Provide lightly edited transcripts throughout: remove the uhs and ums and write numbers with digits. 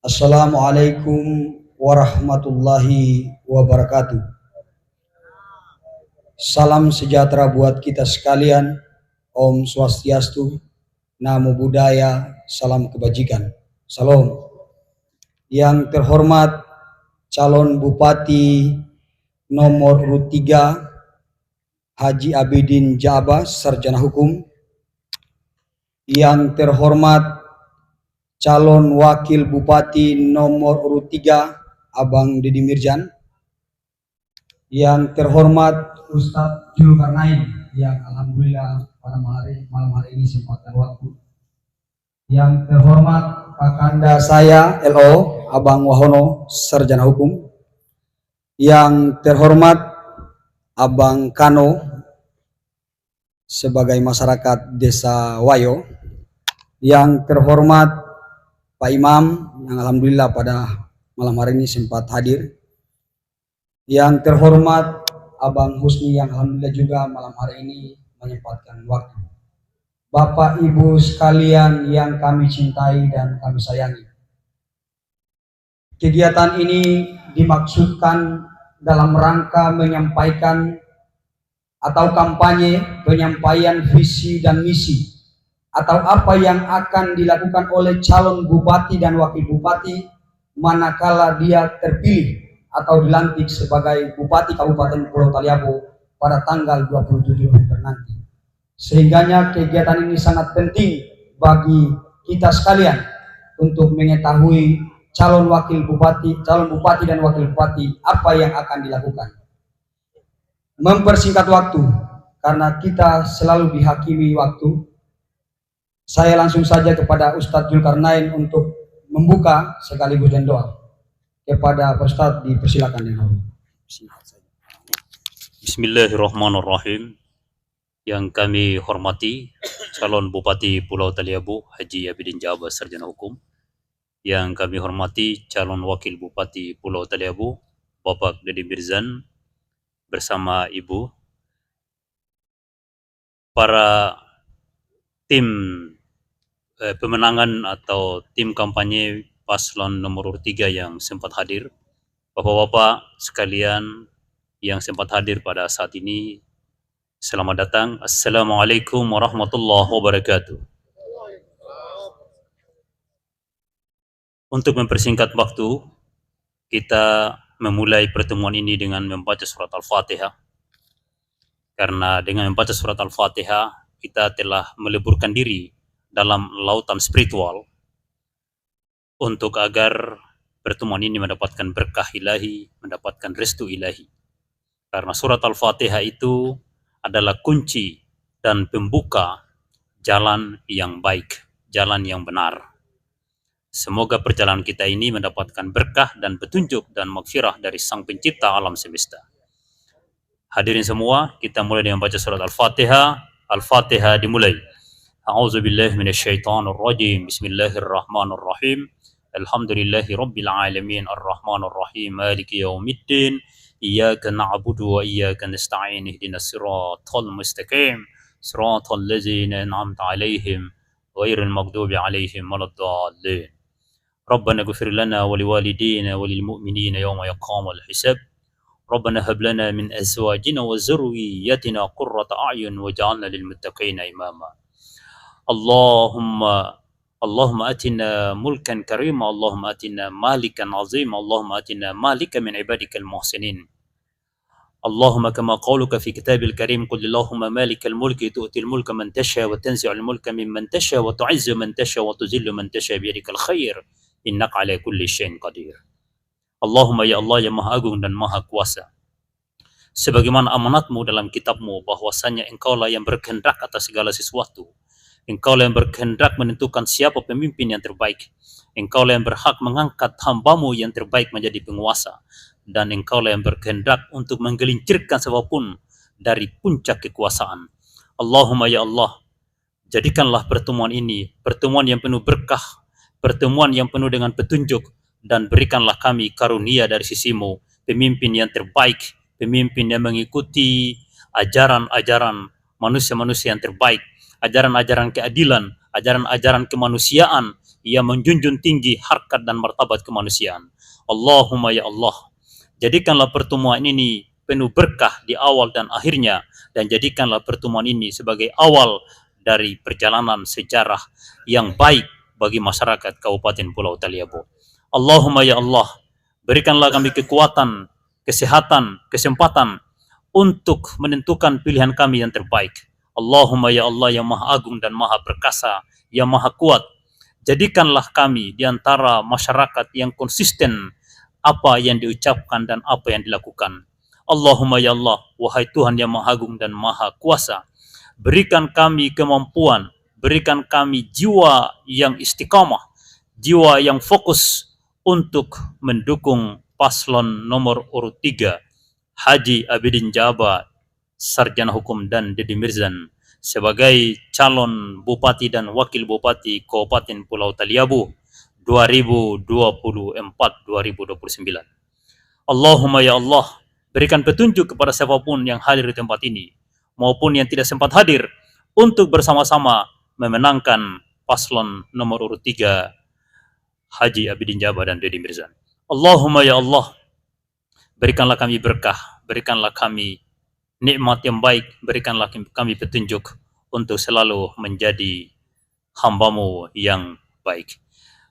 Assalamualaikum warahmatullahi wabarakatuh. Salam sejahtera buat kita sekalian. Om Swastiastu, Namo Buddhaya, salam kebajikan. Salam. Yang terhormat calon Bupati nomor urut 3 Haji Abidin Jaaba, Sarjana Hukum. Yang terhormat calon Wakil Bupati nomor urut 3 Abang Deddy Mirjan. Yang terhormat Ustadz Zulkarnain yang alhamdulillah pada malam hari ini sempatkan waktu. Yang terhormat kakanda saya LO Abang Wahono, Sarjana Hukum. Yang terhormat Abang Kano sebagai masyarakat Desa Wayo. Yang terhormat Pak Imam yang alhamdulillah pada malam hari ini sempat hadir. Yang terhormat Abang Husni yang alhamdulillah juga malam hari ini menyempatkan waktu. Bapak Ibu sekalian yang kami cintai dan kami sayangi. Kegiatan ini dimaksudkan dalam rangka menyampaikan atau kampanye penyampaian visi dan misi atau apa yang akan dilakukan oleh calon bupati dan wakil bupati manakala dia terpilih atau dilantik sebagai Bupati Kabupaten Pulau Taliabu pada tanggal 27 November nanti. Sehingganya kegiatan ini sangat penting bagi kita sekalian untuk mengetahui calon bupati dan wakil bupati apa yang akan dilakukan. Mempersingkat waktu karena kita selalu dihakimi waktu. Saya langsung saja kepada Ustadz Zulkarnain untuk membuka sekaligus dan doa. Kepada Pak Ustadz dipersilakan yang lalu. Bismillahirrahmanirrahim. Yang kami hormati calon Bupati Pulau Taliabu Haji Abidin Jaaba, Sarjana Hukum. Yang kami hormati calon Wakil Bupati Pulau Taliabu Bapak Deddy Mirjan bersama Ibu. Para tim pemenangan atau tim kampanye paslon nomor 3 yang sempat hadir, Bapak-bapak sekalian yang sempat hadir pada saat ini, selamat datang. Assalamualaikum warahmatullahi wabarakatuh. Untuk mempersingkat waktu, kita memulai pertemuan ini dengan membaca surat Al-Fatihah. Karena dengan membaca surat Al-Fatihah, kita telah meleburkan diri dalam lautan spiritual untuk agar pertemuan ini mendapatkan berkah ilahi, mendapatkan restu ilahi. Karena surat Al-Fatihah itu adalah kunci dan pembuka jalan yang baik, jalan yang benar. Semoga perjalanan kita ini mendapatkan berkah dan petunjuk dan maghfirah dari Sang Pencipta alam semesta. Hadirin semua, kita mulai dengan baca surat Al-Fatihah. Al-Fatihah dimulai. A'udzubillahi minasyaitonirrajim. Bismillahirrahmanirrahim. Alhamdulillahi rabbil alamin arrahmanir rahim maliki yaumiddin iyyaka na'budu wa iyyaka nasta'in ihdinas siratal mustaqim siratal ladzina an'amta 'alaihim ghairil maghdubi 'alaihim waladdallin. Rabbana ighfir lana wa liwalidina wa lil mu'minina yawma yaqumul hisab. Rabbana hab lana min azwajina wa dzurriyyatina qurrata a'yun waj'alna lil muttaqina imama. اللهم آتنا ملكا كريما اللهم آتنا مالكا عظيما اللهم آتنا مالكا من عبادك المحسنين اللهم كما قولك في كتاب الكريم قل اللهم مالك الملك تؤتي الملك من تشاء وتنزع الملك ممن تشاء وتعز من تشاء وتذل من تشاء بيدك الخير إنك على كل شيء قدير. Allahumma ya Allah yang maha agung dan maha kuasa, sebagaimana amanatmu dalam kitabmu bahwasanya engkaulah yang berkehendak atas segala sesuatu. Engkaulah yang berkehendak menentukan siapa pemimpin yang terbaik. Engkaulah yang berhak mengangkat hambamu yang terbaik menjadi penguasa. Dan engkaulah yang berkehendak untuk menggelincirkan siapapun dari puncak kekuasaan. Allahumma ya Allah, jadikanlah pertemuan ini pertemuan yang penuh berkah, pertemuan yang penuh dengan petunjuk, dan berikanlah kami karunia dari sisimu, pemimpin yang terbaik, pemimpin yang mengikuti ajaran-ajaran manusia-manusia yang terbaik, ajaran-ajaran keadilan, ajaran-ajaran kemanusiaan yang menjunjung tinggi harkat dan martabat kemanusiaan. Allahumma ya Allah, jadikanlah pertemuan ini penuh berkah di awal dan akhirnya, dan jadikanlah pertemuan ini sebagai awal dari perjalanan sejarah yang baik bagi masyarakat Kabupaten Pulau Taliabu. Allahumma ya Allah, berikanlah kami kekuatan, kesehatan, kesempatan untuk menentukan pilihan kami yang terbaik. Allahumma ya Allah yang maha agung dan maha perkasa, yang maha kuat, jadikanlah kami di antara masyarakat yang konsisten apa yang diucapkan dan apa yang dilakukan. Allahumma ya Allah, wahai Tuhan yang maha agung dan maha kuasa, berikan kami kemampuan, berikan kami jiwa yang istiqamah, jiwa yang fokus untuk mendukung paslon nomor urut 3, Haji Abidin Jaaba, Sarjana Hukum, dan Deddy Mirzan sebagai calon Bupati dan Wakil Bupati Kabupaten Pulau Taliabu 2024-2029. Allahumma ya Allah, berikan petunjuk kepada siapapun yang hadir di tempat ini maupun yang tidak sempat hadir untuk bersama-sama memenangkan paslon nomor urut 3 Haji Abidin Jaaba dan Deddy Mirzan. Allahumma ya Allah, berikanlah kami berkah, berikanlah kami nikmat yang baik, berikanlah kami petunjuk untuk selalu menjadi hamba-Mu yang baik.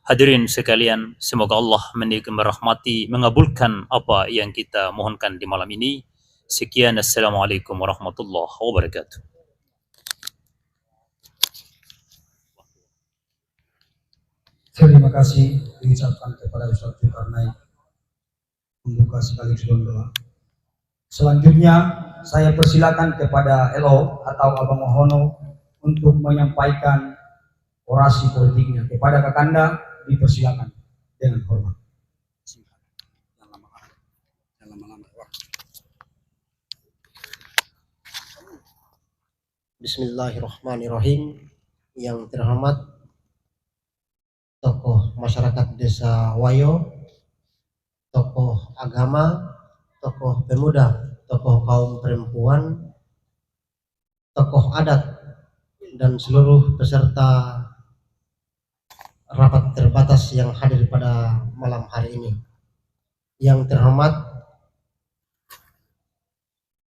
Hadirin sekalian, semoga Allah merahmati, mengabulkan apa yang kita mohonkan di malam ini. Sekian, assalamualaikum warahmatullahi wabarakatuh. Terima kasih diucapkan kepada Ustaz Zulkarnain membuka sekaligus doa. Selanjutnya saya persilakan kepada LO atau Abang Mohono untuk menyampaikan orasi politiknya. Kepada Kakanda dipersilakan dengan hormat. Bismillahirrahmanirrahim. Yang terhormat tokoh masyarakat Desa Wayo, tokoh agama, tokoh pemuda, tokoh kaum perempuan, tokoh adat, dan seluruh peserta rapat terbatas yang hadir pada malam hari ini. Yang terhormat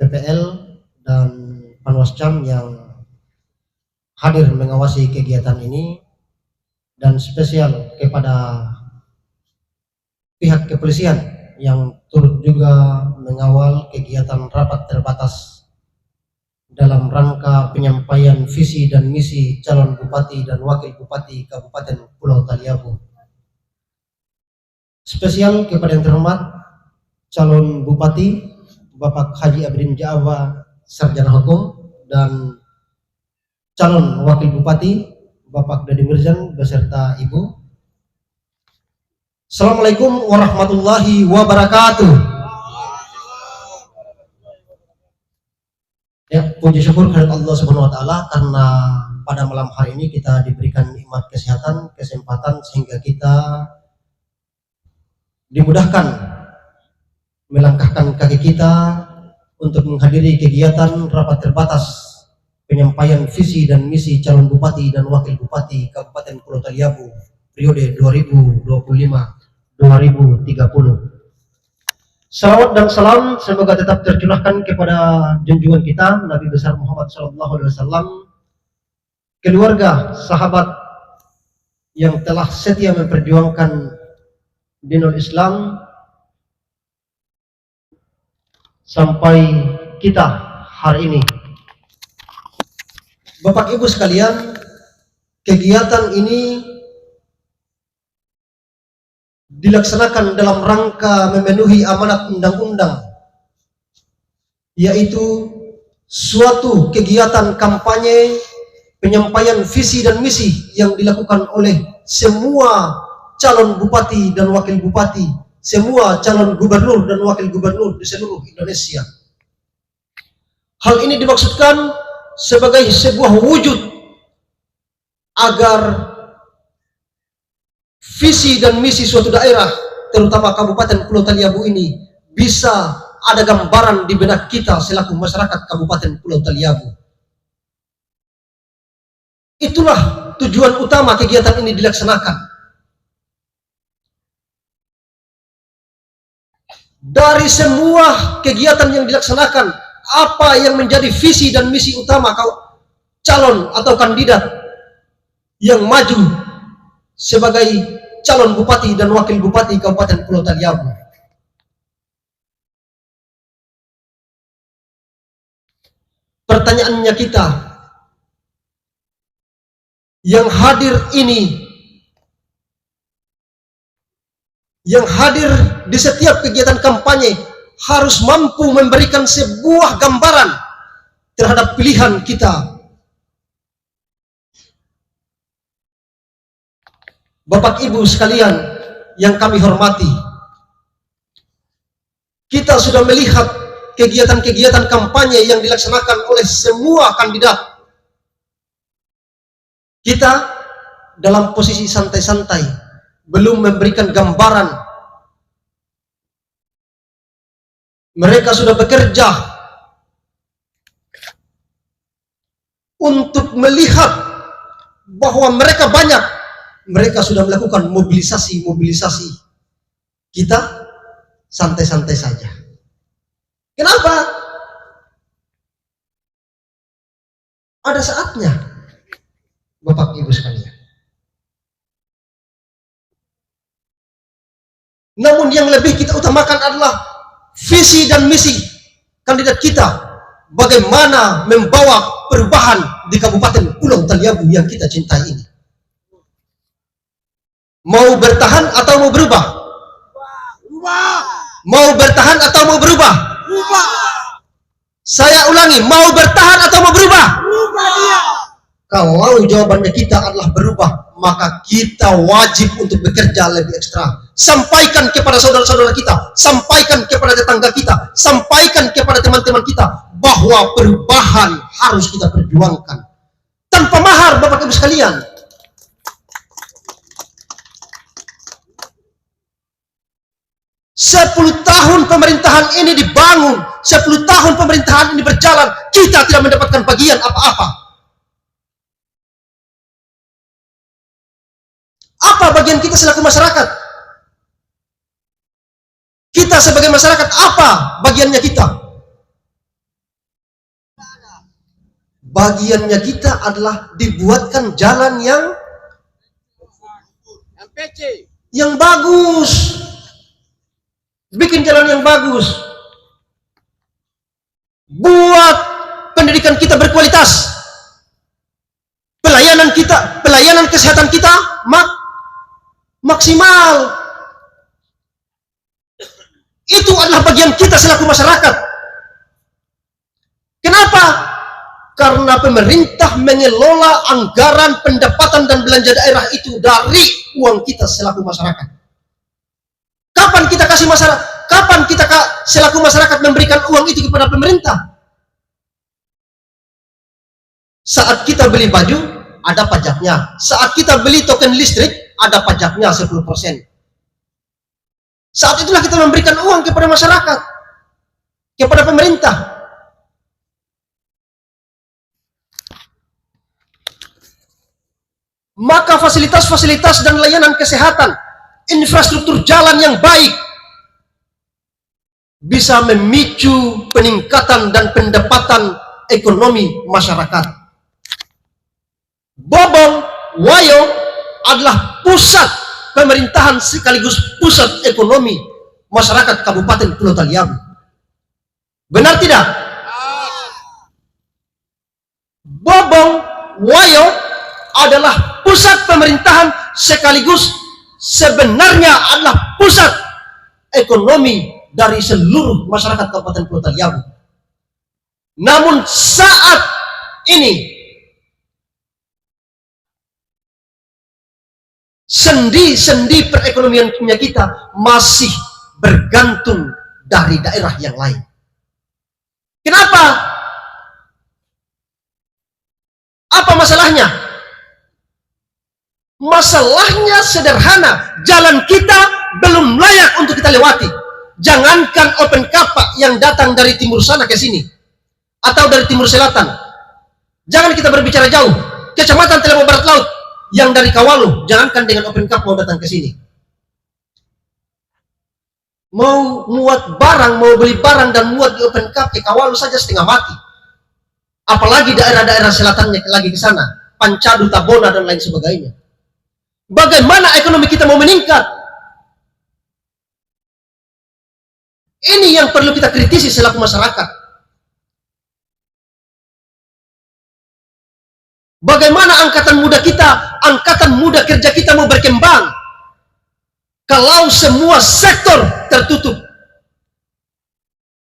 PPL dan Panwascam yang hadir mengawasi kegiatan ini, dan spesial kepada pihak kepolisian yang turut juga mengawal kegiatan rapat terbatas dalam rangka penyampaian visi dan misi calon bupati dan wakil bupati Kabupaten Pulau Taliabu. Spesial kepada yang terhormat calon bupati Bapak Haji Abidin Jaaba, Sarjana Hukum, dan calon wakil bupati Bapak Deddy Mirzan beserta Ibu. Assalamualaikum warahmatullahi wabarakatuh. Ya, puji syukur kepada Allah Subhanahu wa taala karena pada malam hari ini kita diberikan nikmat kesehatan, kesempatan sehingga kita dimudahkan melangkahkan kaki kita untuk menghadiri kegiatan rapat terbatas penyampaian visi dan misi calon bupati dan wakil bupati Kabupaten Pulau Taliabu periode 2025-2030. Salawat dan salam semoga tetap tercurahkan kepada junjungan kita Nabi besar Muhammad SAW, keluarga, sahabat yang telah setia memperjuangkan dinul Islam sampai kita hari ini. Bapak Ibu sekalian, kegiatan ini dilaksanakan dalam rangka memenuhi amanat undang-undang, yaitu suatu kegiatan kampanye penyampaian visi dan misi yang dilakukan oleh semua calon bupati dan wakil bupati, semua calon gubernur dan wakil gubernur di seluruh Indonesia. Hal ini dimaksudkan sebagai sebuah wujud agar visi dan misi suatu daerah, terutama Kabupaten Pulau Taliabu ini, bisa ada gambaran di benak kita selaku masyarakat Kabupaten Pulau Taliabu. Itulah tujuan utama kegiatan ini dilaksanakan. Dari semua kegiatan yang dilaksanakan, apa yang menjadi visi dan misi utama calon atau kandidat yang maju sebagai calon bupati dan wakil bupati Kabupaten Pulau Taliabu? Pertanyaannya kita, yang hadir ini, yang hadir di setiap kegiatan kampanye harus mampu memberikan sebuah gambaran terhadap pilihan kita. Bapak Ibu sekalian yang kami hormati, kita sudah melihat kegiatan-kegiatan kampanye yang dilaksanakan oleh semua kandidat. Kita dalam posisi santai-santai, belum memberikan gambaran. Mereka sudah bekerja untuk melihat bahwa mereka banyak. Mereka sudah melakukan mobilisasi. Kita santai-santai saja. Kenapa? Ada saatnya, Bapak Ibu sekalian. Namun yang lebih kita utamakan adalah visi dan misi kandidat kita. Bagaimana membawa perubahan di Kabupaten Pulau Taliabu yang kita cintai ini. Mau bertahan atau mau berubah? Mau bertahan atau mau berubah? Saya ulangi, mau bertahan atau mau berubah? Kalau jawabannya kita adalah berubah, maka kita wajib untuk bekerja lebih ekstra. Sampaikan kepada saudara-saudara kita, sampaikan kepada tetangga kita, sampaikan kepada teman-teman kita bahwa perubahan harus kita perjuangkan. Tanpa mahar, Bapak Ibu sekalian. Sepuluh tahun pemerintahan ini dibangun, 10 tahun pemerintahan ini berjalan, kita tidak mendapatkan bagian apa-apa. Apa bagian kita selaku masyarakat? Kita sebagai masyarakat, apa bagiannya kita? Bagiannya kita adalah dibuatkan jalan yang bagus. Bikin jalan yang bagus. Buat pendidikan kita berkualitas. Pelayanan kita, pelayanan kesehatan kita maksimal. Itu adalah bagian kita selaku masyarakat. Kenapa? Karena pemerintah mengelola anggaran pendapatan dan belanja daerah itu dari uang kita selaku masyarakat. Kapan kita kasih masyarakat? Kapan kita selaku masyarakat memberikan uang itu kepada pemerintah? Saat kita beli baju, ada pajaknya. Saat kita beli token listrik, ada pajaknya 10%. Saat itulah kita memberikan uang kepada masyarakat, kepada pemerintah. Maka fasilitas-fasilitas dan layanan kesehatan, infrastruktur jalan yang baik bisa memicu peningkatan dan pendapatan ekonomi masyarakat. Bobong Wayo adalah pusat pemerintahan sekaligus pusat ekonomi masyarakat Kabupaten Pulau Taliabu. Benar tidak? Bobong Wayo adalah pusat pemerintahan sekaligus sebenarnya adalah pusat ekonomi dari seluruh masyarakat Kabupaten Pulau Taliabu. Namun saat ini sendi-sendi perekonomiannya kita masih bergantung dari daerah yang lain. Kenapa? Apa masalahnya? Masalahnya sederhana, jalan kita belum layak untuk kita lewati. Jangankan open kapak yang datang dari timur sana ke sini, atau dari timur selatan. Jangan kita berbicara jauh. Kecamatan Telebo Barat Laut yang dari Kawalu, jangankan dengan Open Cup mau datang ke sini. Mau muat barang, mau beli barang dan muat di Open Cup ke Kawalu saja setengah mati. Apalagi daerah-daerah selatannya lagi ke sana, Pancadu, Tabona dan lain sebagainya. Bagaimana ekonomi kita mau meningkat? Ini yang perlu kita kritisi selaku masyarakat. Bagaimana angkatan muda kita, angkatan muda kerja kita mau berkembang kalau semua sektor tertutup?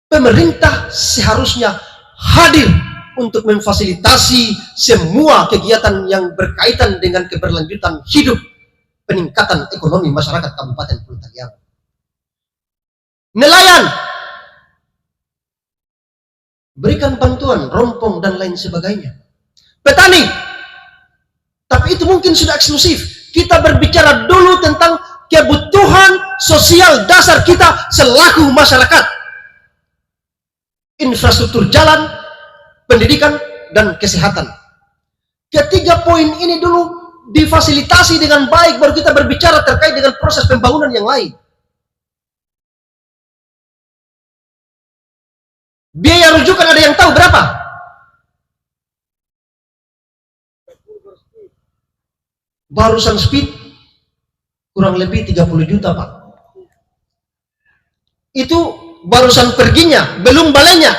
Pemerintah seharusnya hadir untuk memfasilitasi semua kegiatan yang berkaitan dengan keberlanjutan hidup, peningkatan ekonomi masyarakat Kabupaten Pulau Taliabu. Nelayan, berikan bantuan, rompong dan lain sebagainya. Petani, tapi itu mungkin sudah eksklusif. Kita berbicara dulu tentang kebutuhan sosial dasar kita selaku masyarakat. Infrastruktur jalan, pendidikan, dan kesehatan. Ketiga poin ini dulu difasilitasi dengan baik, baru kita berbicara terkait dengan proses pembangunan yang lain. Biaya rujukan ada yang tahu berapa? Barusan speed kurang lebih 30 juta, Pak. Itu barusan perginya, belum balenya.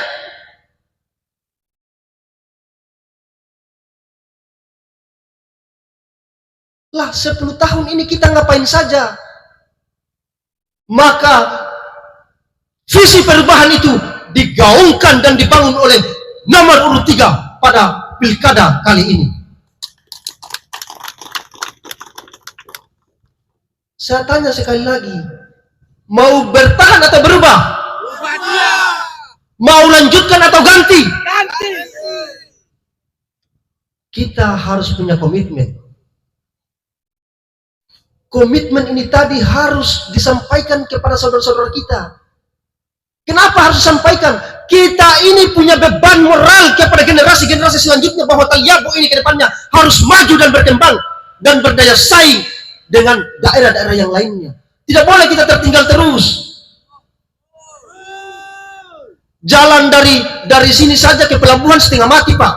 Lah 10 tahun ini kita ngapain saja? Maka visi perubahan itu digaungkan dan dibangun oleh nomor urut 3 pada pilkada kali ini. Saya tanya sekali lagi, mau bertahan atau berubah? Mau lanjutkan atau ganti? Kita harus punya komitmen. Komitmen ini tadi harus disampaikan kepada saudara-saudara kita. Kenapa harus disampaikan? Kita ini punya beban moral kepada generasi-generasi selanjutnya bahwa Taliabu ini ke depannya harus maju dan berkembang dan berdaya saing dengan daerah-daerah yang lainnya. Tidak boleh kita tertinggal terus. Jalan dari sini saja ke pelabuhan setengah mati, Pak.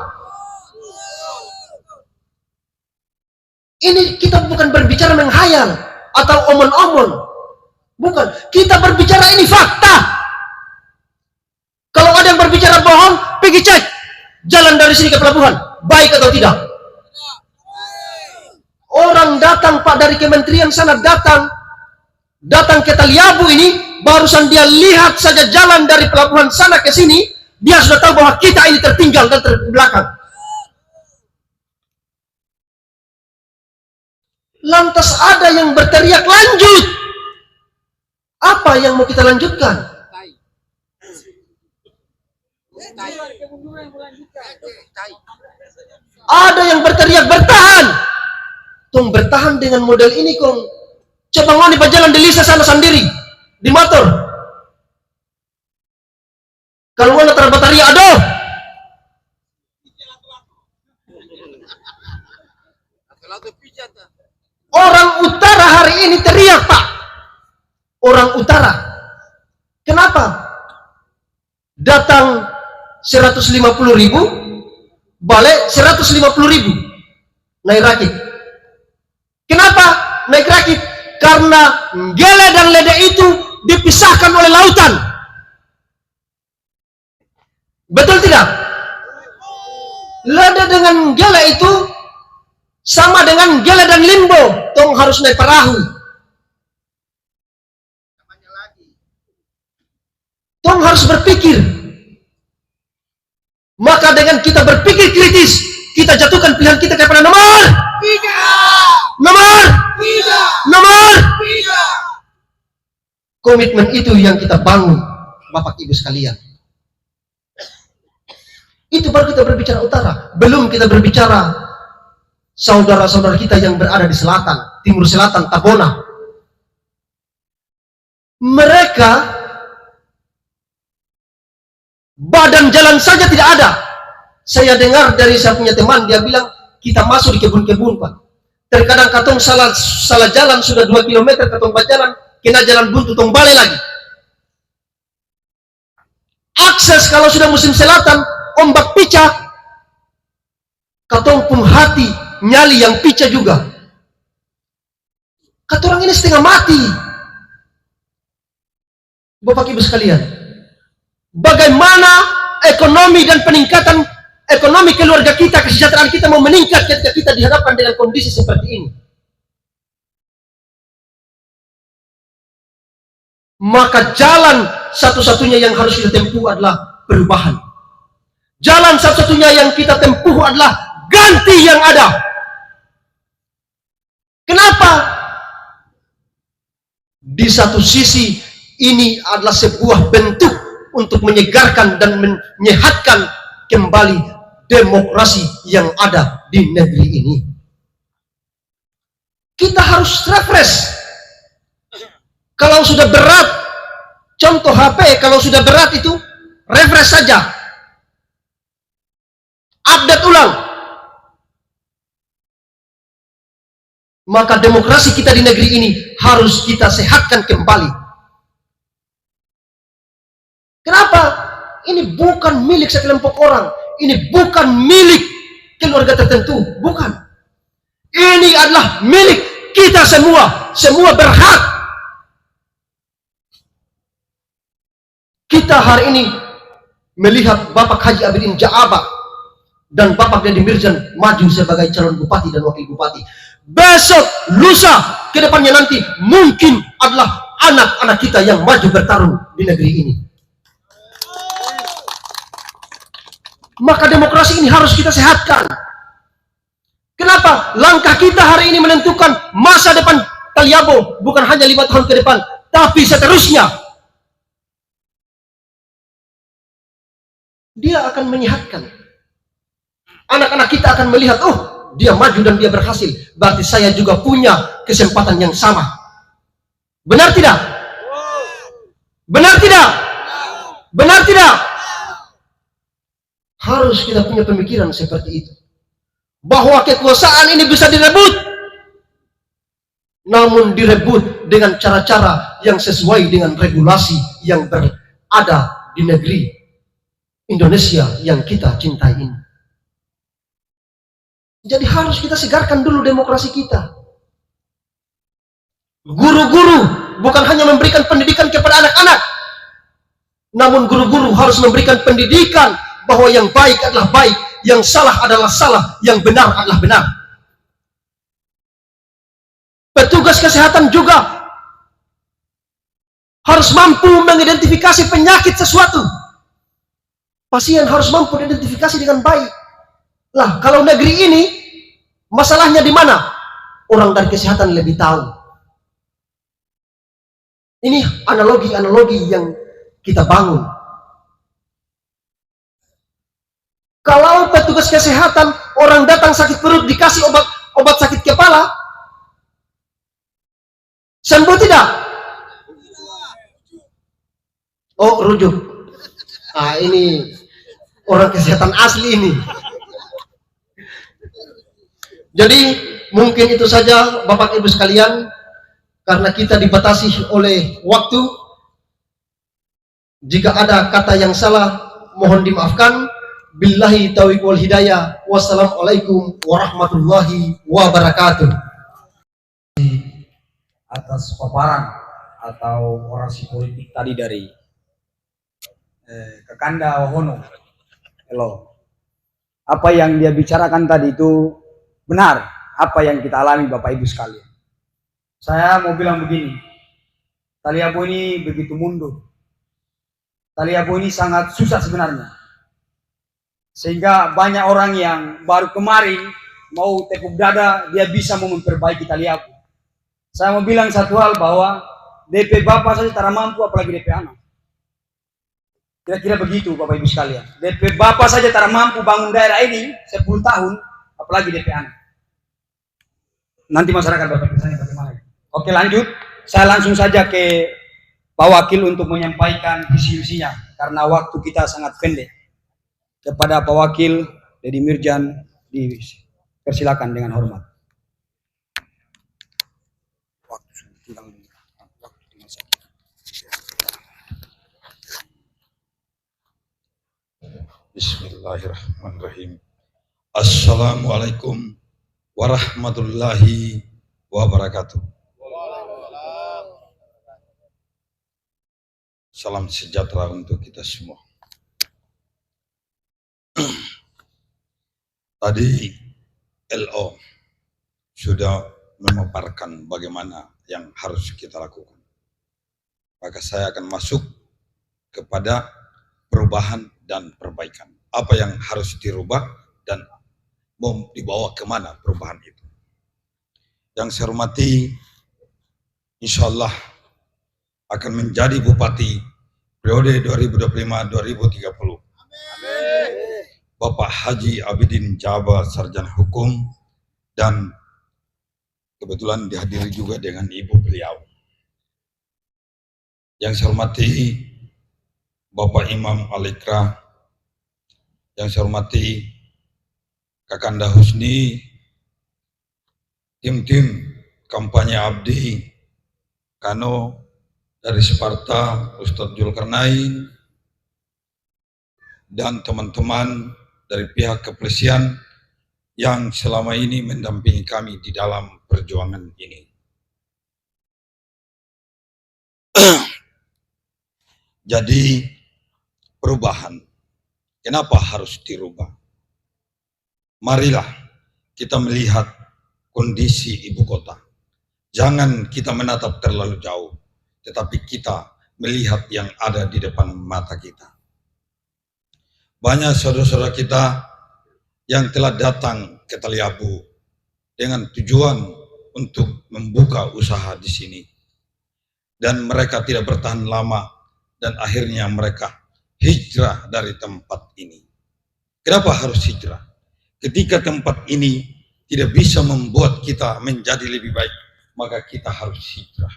Ini kita bukan berbicara menghayal atau omon-omon. Bukan. Kita berbicara ini fakta. Kalau ada yang berbicara bohong, pergi cek jalan dari sini ke pelabuhan, baik atau tidak. Orang datang, Pak, dari kementerian sana datang ke Taliabu ini, barusan dia lihat saja jalan dari pelabuhan sana ke sini, dia sudah tahu bahwa kita ini tertinggal dan terbelakang. Lantas ada yang berteriak lanjut. Apa yang mau kita lanjutkan? Ada yang berteriak bertahan. Tong bertahan dengan model ini kong. Coba ngoni berjalan di Lisa sana sendiri di motor. Kalau ngoni terbataria aduh. Orang utara hari ini teriak, Pak. Orang utara. Kenapa? Datang 150.000, balik 150.000 naik rakit. Kenapa naik rakit? Karena Nggele dan Lede itu dipisahkan oleh lautan. Betul tidak? Lede dengan Nggele itu sama dengan Nggele dan Limbo. Tong harus naik perahu. Tong harus berpikir. Maka dengan kita berpikir kritis, kita jatuhkan pilihan kita kepada nomor 3. Nomor 3. Komitmen itu yang kita bangun, Bapak Ibu sekalian. Itu baru kita berbicara utara. Belum kita berbicara saudara-saudara kita yang berada di selatan, timur selatan, Tabona. Mereka badan jalan saja tidak ada. Saya dengar dari saya punya teman, dia bilang kita masuk di kebun-kebun, Pak. Terkadang katong salah jalan sudah 2 kilometer, katong berjalan, kena jalan buntu, tong balik lagi. Akses kalau sudah musim selatan, ombak picah, katong pun hati, nyali yang picah juga. Kata orang ini setengah mati. Bapak Ibu sekalian, bagaimana ekonomi dan peningkatan ekonomi keluarga kita, kesejahteraan kita mau meningkat ketika kita dihadapkan dengan kondisi seperti ini? Maka jalan satu-satunya yang harus kita tempuh adalah perubahan. Jalan satu-satunya yang kita tempuh adalah ganti yang ada. Kenapa? Di satu sisi ini adalah sebuah bentuk untuk menyegarkan dan menyehatkan kembali demokrasi yang ada di negeri ini. Kita harus refresh. Kalau sudah berat, contoh HP, kalau sudah berat itu refresh saja, update ulang. Maka demokrasi kita di negeri ini harus kita sehatkan kembali. Kenapa? Ini bukan milik sekelompok orang, ini bukan milik keluarga tertentu, bukan. Ini adalah milik kita semua, semua berhak. Kita hari ini melihat Bapak Haji Abidin Ja'aba dan Bapak Deddy Mirjan maju sebagai calon bupati dan wakil bupati. Besok, lusa, ke depannya nanti mungkin adalah anak-anak kita yang maju bertarung di negeri ini. Maka demokrasi ini harus kita sehatkan. Kenapa? Langkah kita hari ini menentukan masa depan Taliabo, bukan hanya 5 tahun ke depan, tapi seterusnya. Dia akan menyehatkan. Anak-anak kita akan melihat, oh, dia maju dan dia berhasil, berarti saya juga punya kesempatan yang sama. Benar tidak? Benar tidak? Benar tidak? Harus kita punya pemikiran seperti itu, bahwa kekuasaan ini bisa direbut, namun direbut dengan cara-cara yang sesuai dengan regulasi yang berada di negeri Indonesia yang kita cintai ini. Jadi harus kita segarkan dulu demokrasi kita. Guru-guru bukan hanya memberikan pendidikan kepada anak-anak, namun guru-guru harus memberikan pendidikan bahwa yang baik adalah baik, yang salah adalah salah, yang benar adalah benar. Petugas kesehatan juga harus mampu mengidentifikasi penyakit sesuatu. Pasien harus mampu diidentifikasi dengan baik. Lah, kalau negeri ini masalahnya di mana? Orang dari kesehatan lebih tahu. Ini analogi-analogi yang kita bangun. Kalau petugas kesehatan, orang datang sakit perut dikasih obat sakit kepala, sembuh tidak? Oh, rujuk. Ah, ini orang kesehatan asli ini. Jadi mungkin itu saja Bapak Ibu sekalian, karena kita dibatasi oleh waktu. Jika ada kata yang salah, mohon dimaafkan. Billahi taufiq wal hidayah. Wassalamualaikum warahmatullahi wabarakatuh. Atas paparan atau orasi politik tadi dari Kakanda Wahono. Hello. Apa yang dia bicarakan tadi itu benar, apa yang kita alami Bapak Ibu sekalian. Saya mau bilang begini, Taliabo ini begitu mundur. Taliabo ini sangat susah sebenarnya. Sehingga banyak orang yang baru kemarin mau tepuk dada, dia bisa memperbaiki Taliabo. Saya mau bilang satu hal, bahwa DP Bapak saja tak mampu, apalagi DP anak. Kira-kira begitu Bapak Ibu sekalian. DP Bapak saja tak mampu bangun daerah ini 10 tahun, apalagi DP anak. Nanti masyarakat Bapak bertanya bagaimana. Oke, lanjut. Saya langsung saja ke Pak Wakil untuk menyampaikan visi-visinya, karena waktu kita sangat pendek. Kepada Pak Wakil Deddy Mirjan di Persilakan dengan hormat. Bismillahirrahmanirrahim. Assalamualaikum warahmatullahi wabarakatuh. Salam sejahtera untuk kita semua. Tadi LO sudah memaparkan bagaimana yang harus kita lakukan. Maka saya akan masuk kepada perubahan dan perbaikan. Apa yang harus dirubah dan mau dibawa kemana perubahan itu. Yang saya hormati, insya Allah akan menjadi bupati periode 2025-2030. Bapak Haji Abidin Jaba, sarjana hukum, dan kebetulan dihadiri juga dengan ibu beliau. Yang saya hormati Bapak Imam Alikra, yang saya hormati Kakanda Husni, tim-tim kampanye Abdi, Kano dari Sparta, Ustadz Zulkarnain, dan teman-teman dari pihak kepolisian yang selama ini mendampingi kami di dalam perjuangan ini. Jadi perubahan, kenapa harus dirubah? Marilah kita melihat kondisi ibu kota. Jangan kita menatap terlalu jauh, tetapi kita melihat yang ada di depan mata kita. Banyak saudara-saudara kita yang telah datang ke Taliabu dengan tujuan untuk membuka usaha di sini. Dan mereka tidak bertahan lama dan akhirnya mereka hijrah dari tempat ini. Kenapa harus hijrah? Ketika tempat ini tidak bisa membuat kita menjadi lebih baik, maka kita harus hijrah.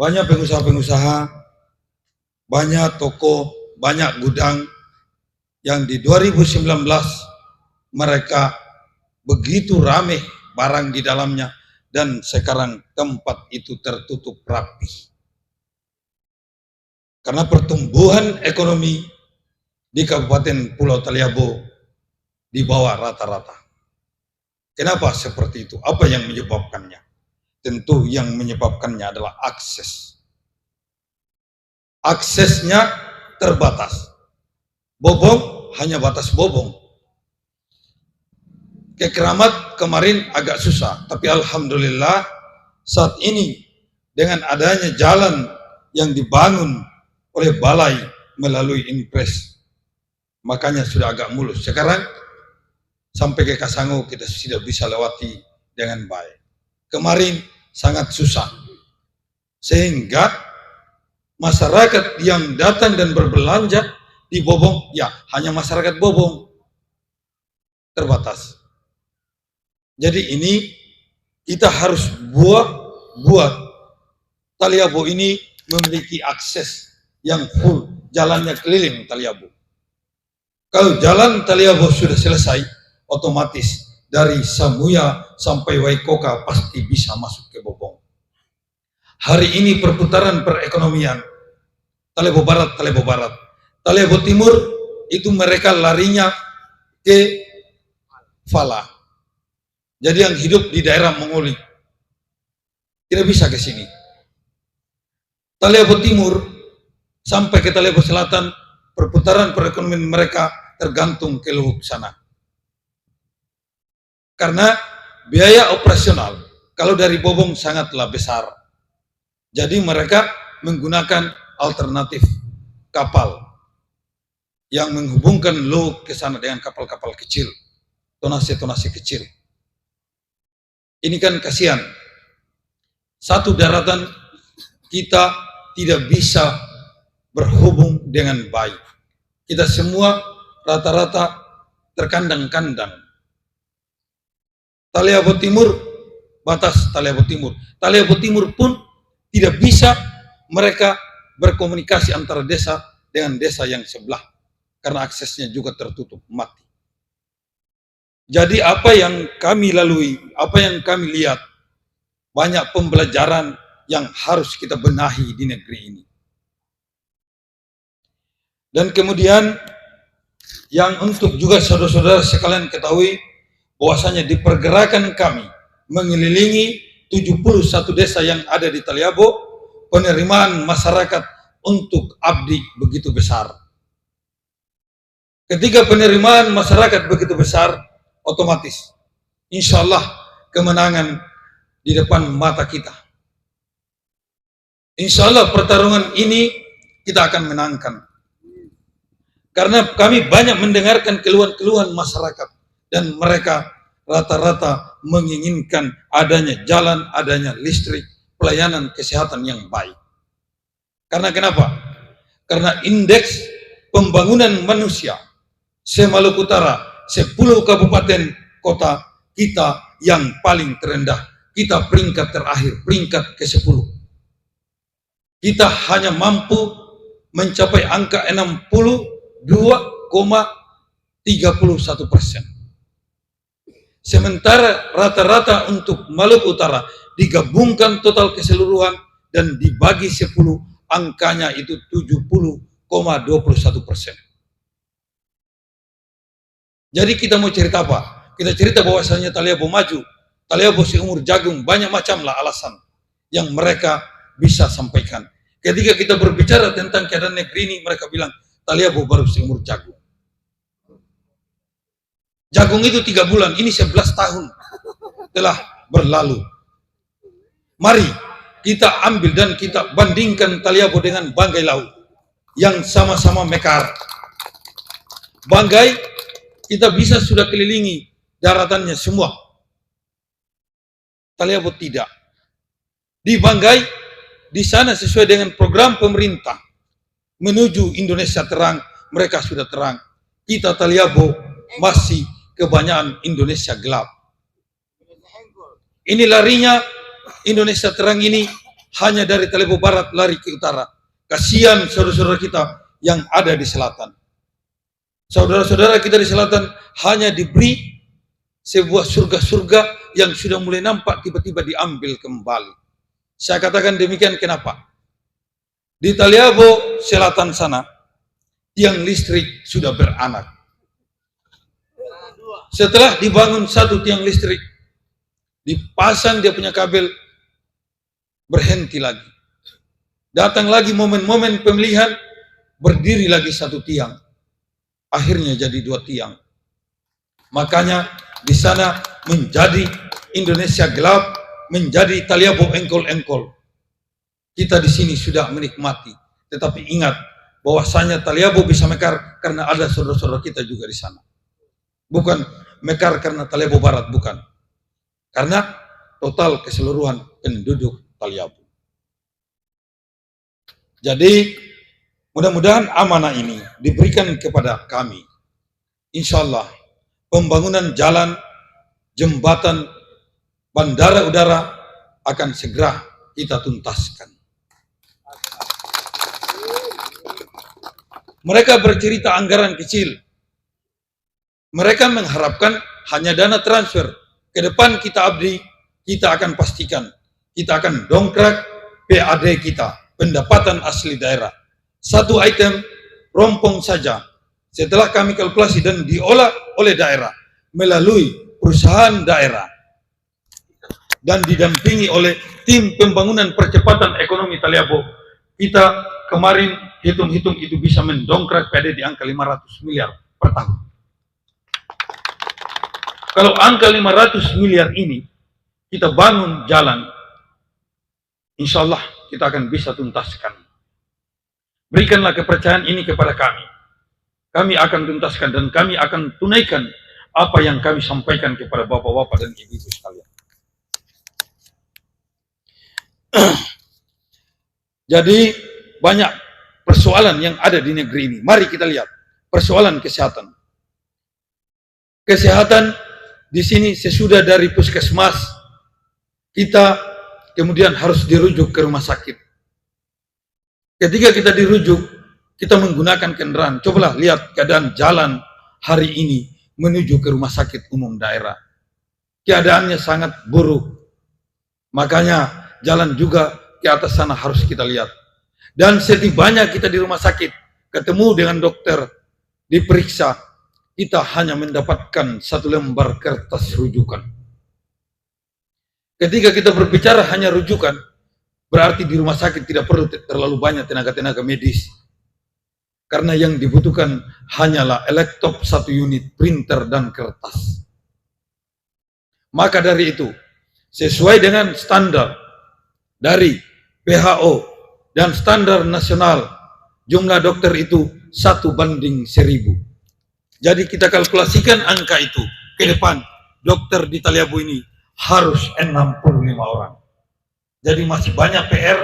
Banyak pengusaha-pengusaha, banyak toko, banyak gudang yang di 2019 mereka begitu ramai barang di dalamnya dan sekarang tempat itu tertutup rapi. Karena pertumbuhan ekonomi di Kabupaten Pulau Taliabu di bawah rata-rata. Kenapa seperti itu? Apa yang menyebabkannya? Tentu yang menyebabkannya adalah akses. Aksesnya terbatas. Bobong hanya batas Bobong. Ke Keramat kemarin agak susah, tapi alhamdulillah saat ini dengan adanya jalan yang dibangun oleh balai melalui impres, makanya sudah agak mulus. Sekarang sampai ke Kasango kita sudah bisa lewati dengan baik. Kemarin sangat susah, sehingga masyarakat yang datang dan berbelanja di Bobong, ya hanya masyarakat Bobong, terbatas. Jadi ini kita harus buat Taliabu ini memiliki akses yang full, jalannya keliling Taliabu. Kalau jalan Taliabu sudah selesai, otomatis dari Samuya sampai Waikoka pasti bisa masuk ke Bobong. Hari ini perputaran perekonomian Taliabu Barat, Taliabu Timur itu mereka larinya ke Fala. Jadi yang hidup di daerah Mongoli tidak bisa ke sini. Taliabu Timur sampai ke Taliabu Selatan, perputaran perekonomian mereka tergantung ke Luhuk sana. Karena biaya operasional kalau dari Bobong sangatlah besar. Jadi mereka menggunakan alternatif kapal yang menghubungkan Luhuk ke sana dengan kapal-kapal kecil, tonase-tonase kecil. Ini kan kasihan. Satu daratan kita tidak bisa berhubung dengan baik. Kita semua rata-rata terkandang-kandang. Taliabu Timur, batas Taliabu Timur. Taliabu Timur pun tidak bisa mereka berkomunikasi antara desa dengan desa yang sebelah. Karena aksesnya juga tertutup, mati. Jadi apa yang kami lalui, apa yang kami lihat, banyak pembelajaran yang harus kita benahi di negeri ini. Dan kemudian yang untuk juga saudara-saudara sekalian ketahui, bahwasanya di pergerakan kami mengelilingi 71 desa yang ada di Taliabo, penerimaan masyarakat untuk abdi begitu besar. Ketika penerimaan masyarakat begitu besar, otomatis insya Allah kemenangan di depan mata kita. Insya Allah pertarungan ini kita akan menangkan. Karena kami banyak mendengarkan keluhan-keluhan masyarakat, dan mereka rata-rata menginginkan adanya jalan, adanya listrik, pelayanan kesehatan yang baik. Karena kenapa? Karena indeks pembangunan manusia se-Maluku Utara, 10 kabupaten kota kita yang paling terendah. Kita peringkat terakhir, peringkat ke-10. Kita hanya mampu mencapai angka 62,31%. Sementara rata-rata untuk Maluku Utara digabungkan total keseluruhan dan dibagi 10, angkanya itu 70,21%. Jadi kita mau cerita apa? Kita cerita bahwasanya Taliabo maju, Taliabo seumur jagung, banyak macamlah alasan yang mereka bisa sampaikan. Ketika kita berbicara tentang keadaan negeri ini, mereka bilang Taliabo baru seumur jagung. Jagung itu 3 bulan, ini 11 tahun telah berlalu. Mari kita ambil dan kita bandingkan Taliabo dengan Banggai Laut yang sama-sama mekar. Banggai kita bisa sudah kelilingi daratannya semua. Taliabo tidak. Di Banggai, di sana sesuai dengan program pemerintah menuju Indonesia terang, mereka sudah terang. Kita Taliabo masih kebanyakan Indonesia gelap. Ini larinya Indonesia terang ini hanya dari Taliabo Barat lari ke utara. Kasihan saudara-saudara kita yang ada di selatan. Saudara-saudara kita di selatan hanya diberi sebuah surga-surga yang sudah mulai nampak tiba-tiba diambil kembali. Saya katakan demikian kenapa? Di Taliabo selatan sana, tiang listrik sudah beranak. Setelah dibangun satu tiang listrik, dipasang dia punya kabel, berhenti lagi. Datang lagi momen-momen pemilihan, berdiri lagi satu tiang. Akhirnya jadi 2 tiang. Makanya di sana menjadi Indonesia gelap, menjadi Taliabo engkol-engkol. Kita di sini sudah menikmati, tetapi ingat bahwasanya Taliabo bisa mekar karena ada saudara-saudara kita juga di sana. Bukan mekar karena Taliabo Barat, bukan. Karena total keseluruhan penduduk Taliabo. Jadi mudah-mudahan amanah ini diberikan kepada kami. Insya Allah pembangunan jalan, jembatan, bandara udara akan segera kita tuntaskan. Mereka bercerita anggaran kecil. Mereka mengharapkan hanya dana transfer. Ke depan kita abdi, kita akan pastikan, kita akan dongkrak PAD kita, pendapatan asli daerah. Satu item rompong saja, setelah kami kalkulasi dan diolah oleh daerah melalui perusahaan daerah dan didampingi oleh tim pembangunan percepatan ekonomi Taliabo, kita kemarin hitung-hitung itu bisa mendongkrak PAD di angka 500 miliar per tahun. Kalau angka 500 miliar ini kita bangun jalan, insya Allah kita akan bisa tuntaskan. Berikanlah kepercayaan ini kepada kami. Kami akan tuntaskan dan kami akan tunaikan apa yang kami sampaikan kepada bapak-bapak dan ibu-ibu sekalian. Jadi banyak persoalan yang ada di negeri ini. Mari kita lihat persoalan kesehatan. Kesehatan di sini sesudah dari puskesmas kita kemudian harus dirujuk ke rumah sakit. Ketika kita dirujuk, kita menggunakan kendaraan. Cobalah lihat keadaan jalan hari ini menuju ke rumah sakit umum daerah. Keadaannya sangat buruk. Makanya jalan juga ke atas sana harus kita lihat. Dan setibanya kita di rumah sakit, ketemu dengan dokter, diperiksa, kita hanya mendapatkan 1 lembar kertas rujukan. Ketika kita berbicara hanya rujukan, berarti di rumah sakit tidak perlu terlalu banyak tenaga-tenaga medis. Karena yang dibutuhkan hanyalah laptop 1 unit, printer dan kertas. Maka dari itu, sesuai dengan standar dari WHO dan standar nasional, jumlah dokter itu 1:1000. Jadi kita kalkulasikan angka itu ke depan, dokter di Taliabu ini harus 65 orang. Jadi masih banyak PR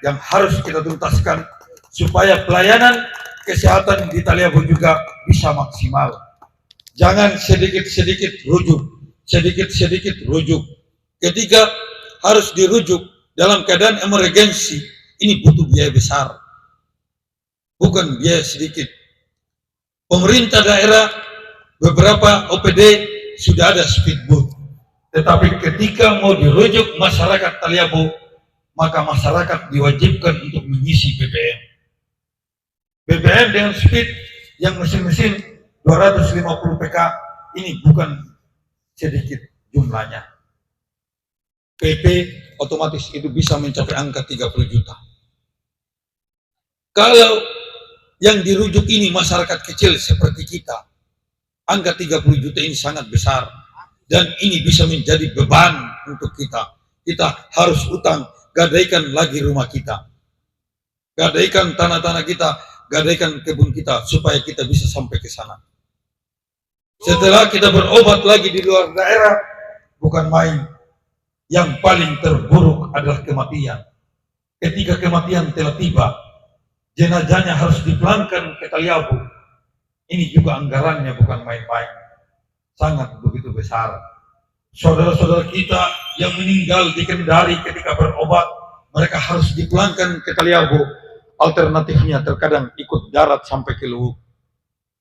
yang harus kita tuntaskan supaya pelayanan kesehatan di Taliabu juga bisa maksimal. Jangan sedikit-sedikit rujuk. Ketika harus dirujuk dalam keadaan emergensi, ini butuh biaya besar, bukan biaya sedikit. Pemerintah daerah beberapa OPD sudah ada speedboat, tetapi ketika mau dirujuk masyarakat Taliabu, maka masyarakat diwajibkan untuk mengisi BBM. BBM dengan speed yang mesin-mesin 250 PK ini bukan sedikit jumlahnya. PP otomatis itu bisa mencapai angka 30 juta. Kalau yang dirujuk ini masyarakat kecil seperti kita, angka 30 juta ini sangat besar. Dan ini bisa menjadi beban untuk kita. Kita harus utang, gadaikan lagi rumah kita. Gadaikan tanah-tanah kita, gadaikan kebun kita, supaya kita bisa sampai ke sana. Setelah kita berobat lagi di luar daerah, bukan main. Yang paling terburuk adalah kematian. Ketika kematian telah tiba, jenazahnya harus dipulangkan ke Taliabu. Ini juga anggarannya bukan main-main. Sangat begitu besar. Saudara-saudara kita yang meninggal di Kendari ketika berobat, mereka harus dipulangkan ke Taliabu. Alternatifnya terkadang ikut darat sampai ke Luwuk.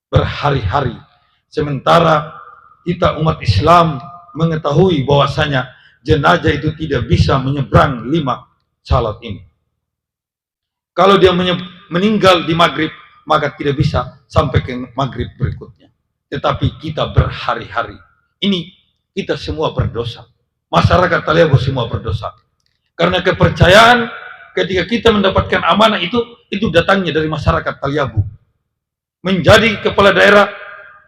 Berhari-hari. Sementara kita umat Islam mengetahui bahwasanya jenazah itu tidak bisa menyeberang 5 salat ini. Kalau dia meninggal di maghrib, maka tidak bisa sampai ke maghrib berikutnya. Tetapi kita berhari-hari. Ini kita semua berdosa. Masyarakat Taliabu semua berdosa. Karena kepercayaan ketika kita mendapatkan amanah itu datangnya dari masyarakat Taliabu. Menjadi kepala daerah,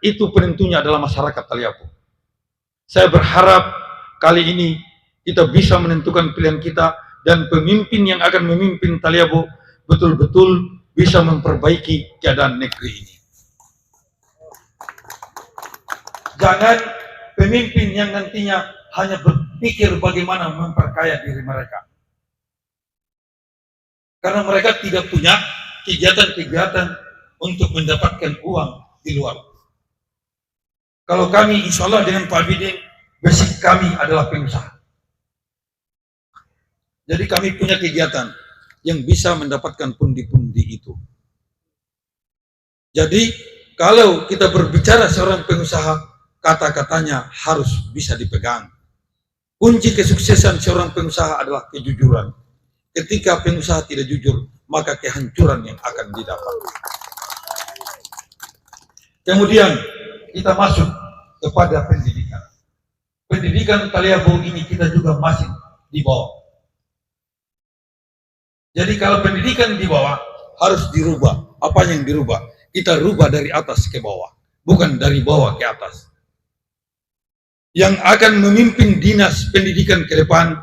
itu penentunya adalah masyarakat Taliabu. Saya berharap kali ini kita bisa menentukan pilihan kita, dan pemimpin yang akan memimpin Taliabu betul-betul bisa memperbaiki keadaan negeri ini. Jangan pemimpin yang nantinya hanya berpikir bagaimana memperkaya diri mereka. Karena mereka tidak punya kegiatan-kegiatan untuk mendapatkan uang di luar. Kalau kami, insya Allah dengan Pak Bidin, basic kami adalah pengusaha. Jadi kami punya kegiatan yang bisa mendapatkan pundi-pundi itu. Jadi kalau kita berbicara seorang pengusaha, kata-katanya harus bisa dipegang. Kunci kesuksesan seorang pengusaha adalah kejujuran. Ketika pengusaha tidak jujur, maka kehancuran yang akan didapat. Kemudian kita masuk kepada pendidikan. Pendidikan Taliabu ini kita juga masih di bawah. Jadi kalau pendidikan di bawah harus dirubah. Apa yang dirubah? Kita rubah dari atas ke bawah, bukan dari bawah ke atas. Yang akan memimpin dinas pendidikan ke depan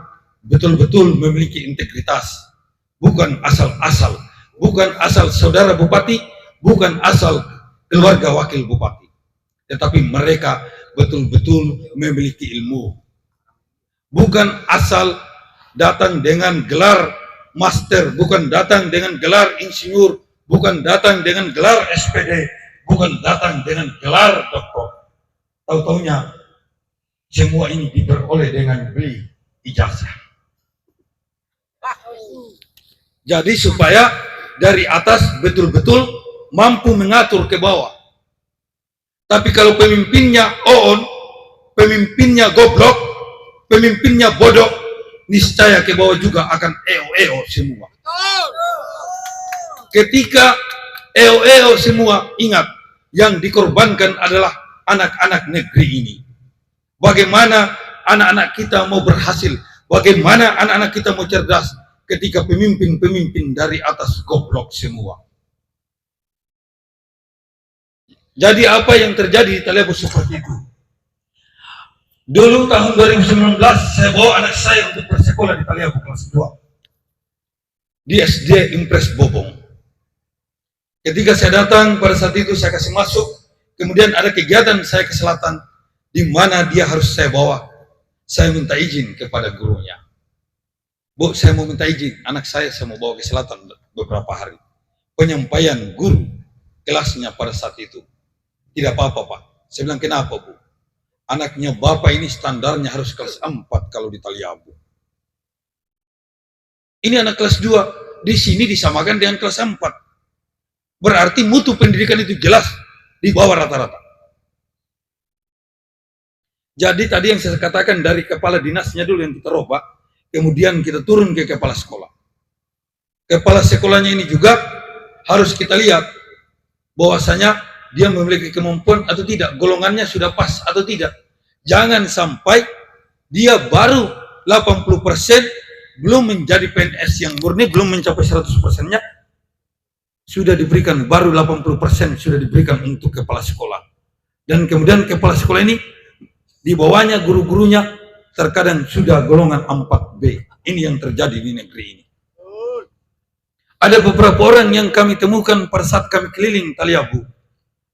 betul-betul memiliki integritas, bukan asal-asal, bukan asal saudara bupati, bukan asal keluarga wakil bupati, tetapi mereka betul-betul memiliki ilmu, bukan asal datang dengan gelar master, bukan datang dengan gelar insinyur, bukan datang dengan gelar SPD, bukan datang dengan gelar doktor. Tahu-taunya semua ini diperoleh dengan beli ijazah. Jadi supaya dari atas betul-betul mampu mengatur ke bawah. Tapi kalau pemimpinnya on, pemimpinnya goblok, pemimpinnya bodoh, niscaya ke bawah juga akan eo-eo semua. Ketika eo-eo semua, ingat, yang dikorbankan adalah anak-anak negeri ini. Bagaimana anak-anak kita mau berhasil? Bagaimana anak-anak kita mau cerdas ketika pemimpin-pemimpin dari atas goblok semua? Jadi apa yang terjadi di Taliabu seperti itu? Dulu tahun 2019 saya bawa anak saya untuk bersekolah di Taliabu kelas 2 di SD Impres Bobong. Ketika saya datang pada saat itu saya kasih masuk, kemudian ada kegiatan saya ke selatan di mana dia harus saya bawa. Saya minta izin kepada gurunya. Bu, saya mau minta izin, anak saya mau bawa ke selatan beberapa hari. Penyampaian guru kelasnya pada saat itu. Tidak apa-apa, Pak. Saya bilang, kenapa, Bu? Anaknya Bapak ini standarnya harus kelas 4 kalau di Taliabu. Ini anak kelas 2. Di sini disamakan dengan kelas 4. Berarti mutu pendidikan itu jelas di bawah rata-rata. Jadi tadi yang saya katakan dari kepala dinasnya dulu yang kita robah, kemudian kita turun ke kepala sekolah. Kepala sekolahnya ini juga harus kita lihat bahwasanya dia memiliki kemampuan atau tidak, golongannya sudah pas atau tidak. Jangan sampai dia baru 80% belum menjadi PNS yang murni, belum mencapai 100%-nya, sudah diberikan, baru 80% sudah diberikan untuk kepala sekolah. Dan kemudian kepala sekolah ini, di bawahnya guru-gurunya terkadang sudah golongan 4B. Ini yang terjadi di negeri ini. Ada beberapa orang yang kami temukan pada saat kami keliling Taliabu.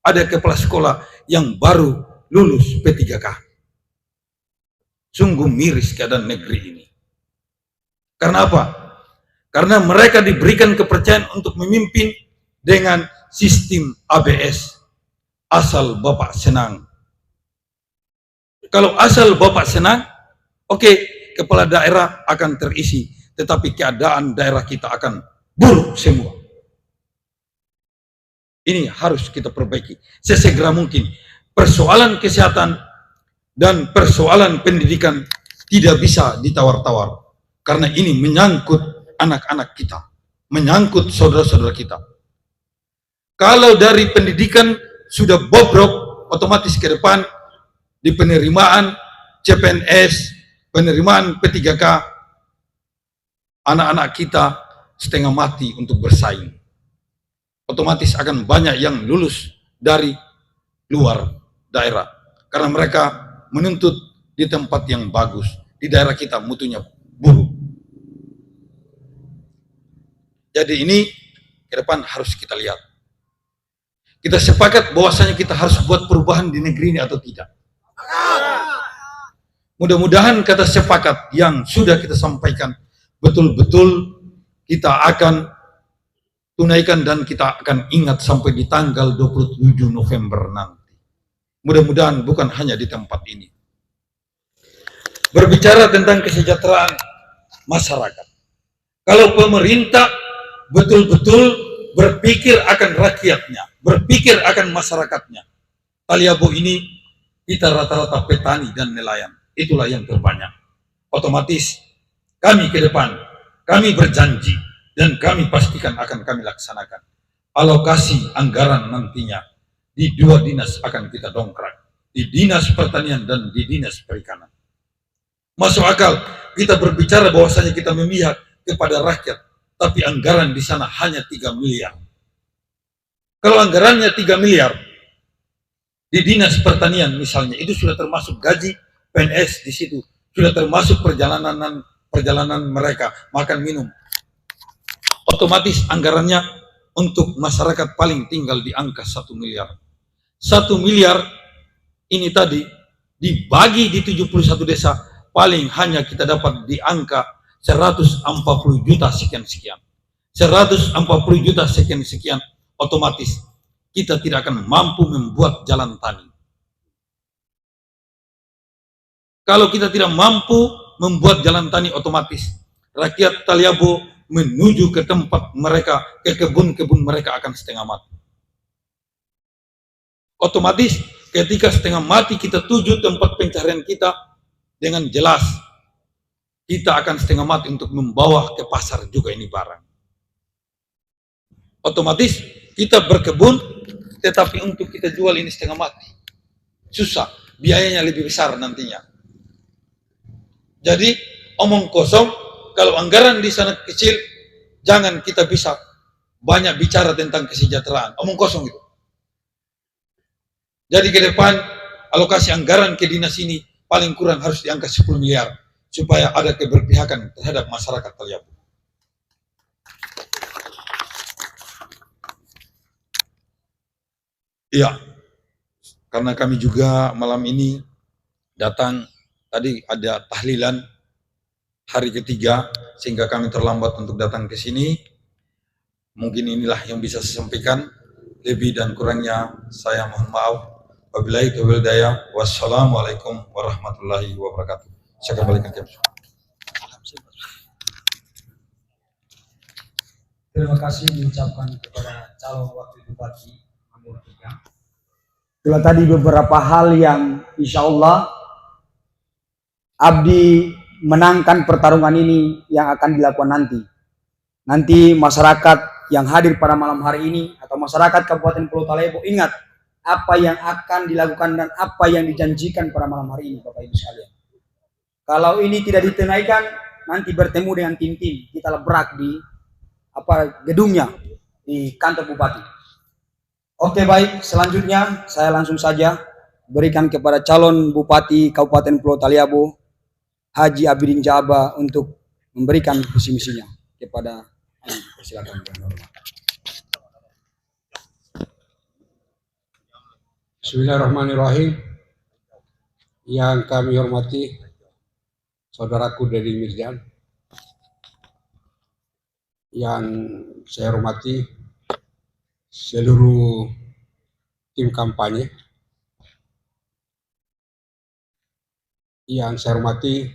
Ada kepala sekolah yang baru lulus P3K. Sungguh miris keadaan negeri ini. Karena apa? Karena mereka diberikan kepercayaan untuk memimpin dengan sistem ABS. Asal Bapak senang. Kalau asal Bapak senang, oke, kepala daerah akan terisi. Tetapi keadaan daerah kita akan buruk semua. Ini harus kita perbaiki sesegera mungkin. Persoalan kesehatan dan persoalan pendidikan tidak bisa ditawar-tawar. Karena ini menyangkut anak-anak kita. Menyangkut saudara-saudara kita. Kalau dari pendidikan sudah bobrok, otomatis ke depan di penerimaan CPNS, penerimaan P3K, anak-anak kita setengah mati untuk bersaing. Otomatis akan banyak yang lulus dari luar daerah karena mereka menuntut di tempat yang bagus. Di daerah kita mutunya buruk. Jadi ini ke depan harus kita lihat. Kita sepakat bahwasanya kita harus buat perubahan di negeri ini atau tidak. Mudah-mudahan kata sepakat yang sudah kita sampaikan betul-betul kita akan tunaikan dan kita akan ingat sampai di tanggal 27 November nanti. Mudah-mudahan bukan hanya di tempat ini. Berbicara tentang kesejahteraan masyarakat. Kalau pemerintah betul-betul berpikir akan rakyatnya, berpikir akan masyarakatnya. Taliabu ini kita rata-rata petani dan nelayan. Itulah yang terbanyak. Otomatis kami ke depan, kami berjanji dan kami pastikan akan kami laksanakan. Alokasi anggaran nantinya di 2 dinas akan kita dongkrak. Di Dinas Pertanian dan di Dinas Perikanan. Masuk akal kita berbicara bahwasanya kita memihak kepada rakyat, tapi anggaran di sana hanya 3 miliar. Kalau anggarannya 3 miliar, di Dinas Pertanian misalnya, itu sudah termasuk gaji PNS di situ. Sudah termasuk perjalanan mereka, makan minum. Otomatis anggarannya untuk masyarakat paling tinggal di angka 1 miliar. 1 miliar ini tadi dibagi di 71 desa, paling hanya kita dapat di angka 140 juta sekian-sekian. 140 juta sekian-sekian, otomatis kita tidak akan mampu membuat jalan tani. Kalau kita tidak mampu membuat jalan tani, otomatis rakyat Taliabu menuju ke tempat mereka, ke kebun-kebun mereka akan setengah mati. Otomatis ketika setengah mati kita tuju tempat pencarian kita dengan jelas, kita akan setengah mati untuk membawa ke pasar juga ini barang. Otomatis kita berkebun, tetapi untuk kita jual ini setengah mati. Susah, biayanya lebih besar nantinya. Jadi omong kosong, kalau anggaran di sana kecil, jangan kita bisa banyak bicara tentang kesejahteraan. Omong kosong itu. Jadi ke depan alokasi anggaran ke dinas ini paling kurang harus di angka 10 miliar supaya ada keberpihakan terhadap masyarakat Taliabu. Iya, karena kami juga malam ini datang, tadi ada tahlilan hari ketiga sehingga kami terlambat untuk datang ke sini. Mungkin inilah yang bisa saya sampaikan. Lebih dan kurangnya saya mohon maaf. Wabillahi taufiq wal hidayah. Wassalamualaikum warahmatullahi wabarakatuh. Saya kembalikan ke Bapak. Terima kasih diucapkan kepada calon wakil bupati Ambon III. Itulah tadi beberapa hal yang insya Allah Abdi menangkan pertarungan ini yang akan dilakukan nanti. Nanti masyarakat yang hadir pada malam hari ini atau masyarakat Kabupaten Pulau Taliabu ingat apa yang akan dilakukan dan apa yang dijanjikan pada malam hari ini, Bapak Ibu sekalian. Kalau ini tidak ditenaikan, nanti bertemu dengan tim-tim kita lebrak di gedungnya di kantor bupati. Oke, baik, selanjutnya saya langsung saja berikan kepada calon bupati Kabupaten Pulau Taliabu Haji Abidin Jaba untuk memberikan visi misinya kepada persilakan. Bismillahirrahmanirrahim. Yang kami hormati saudaraku Deddy Mirjan, yang saya hormati seluruh tim kampanye, yang saya hormati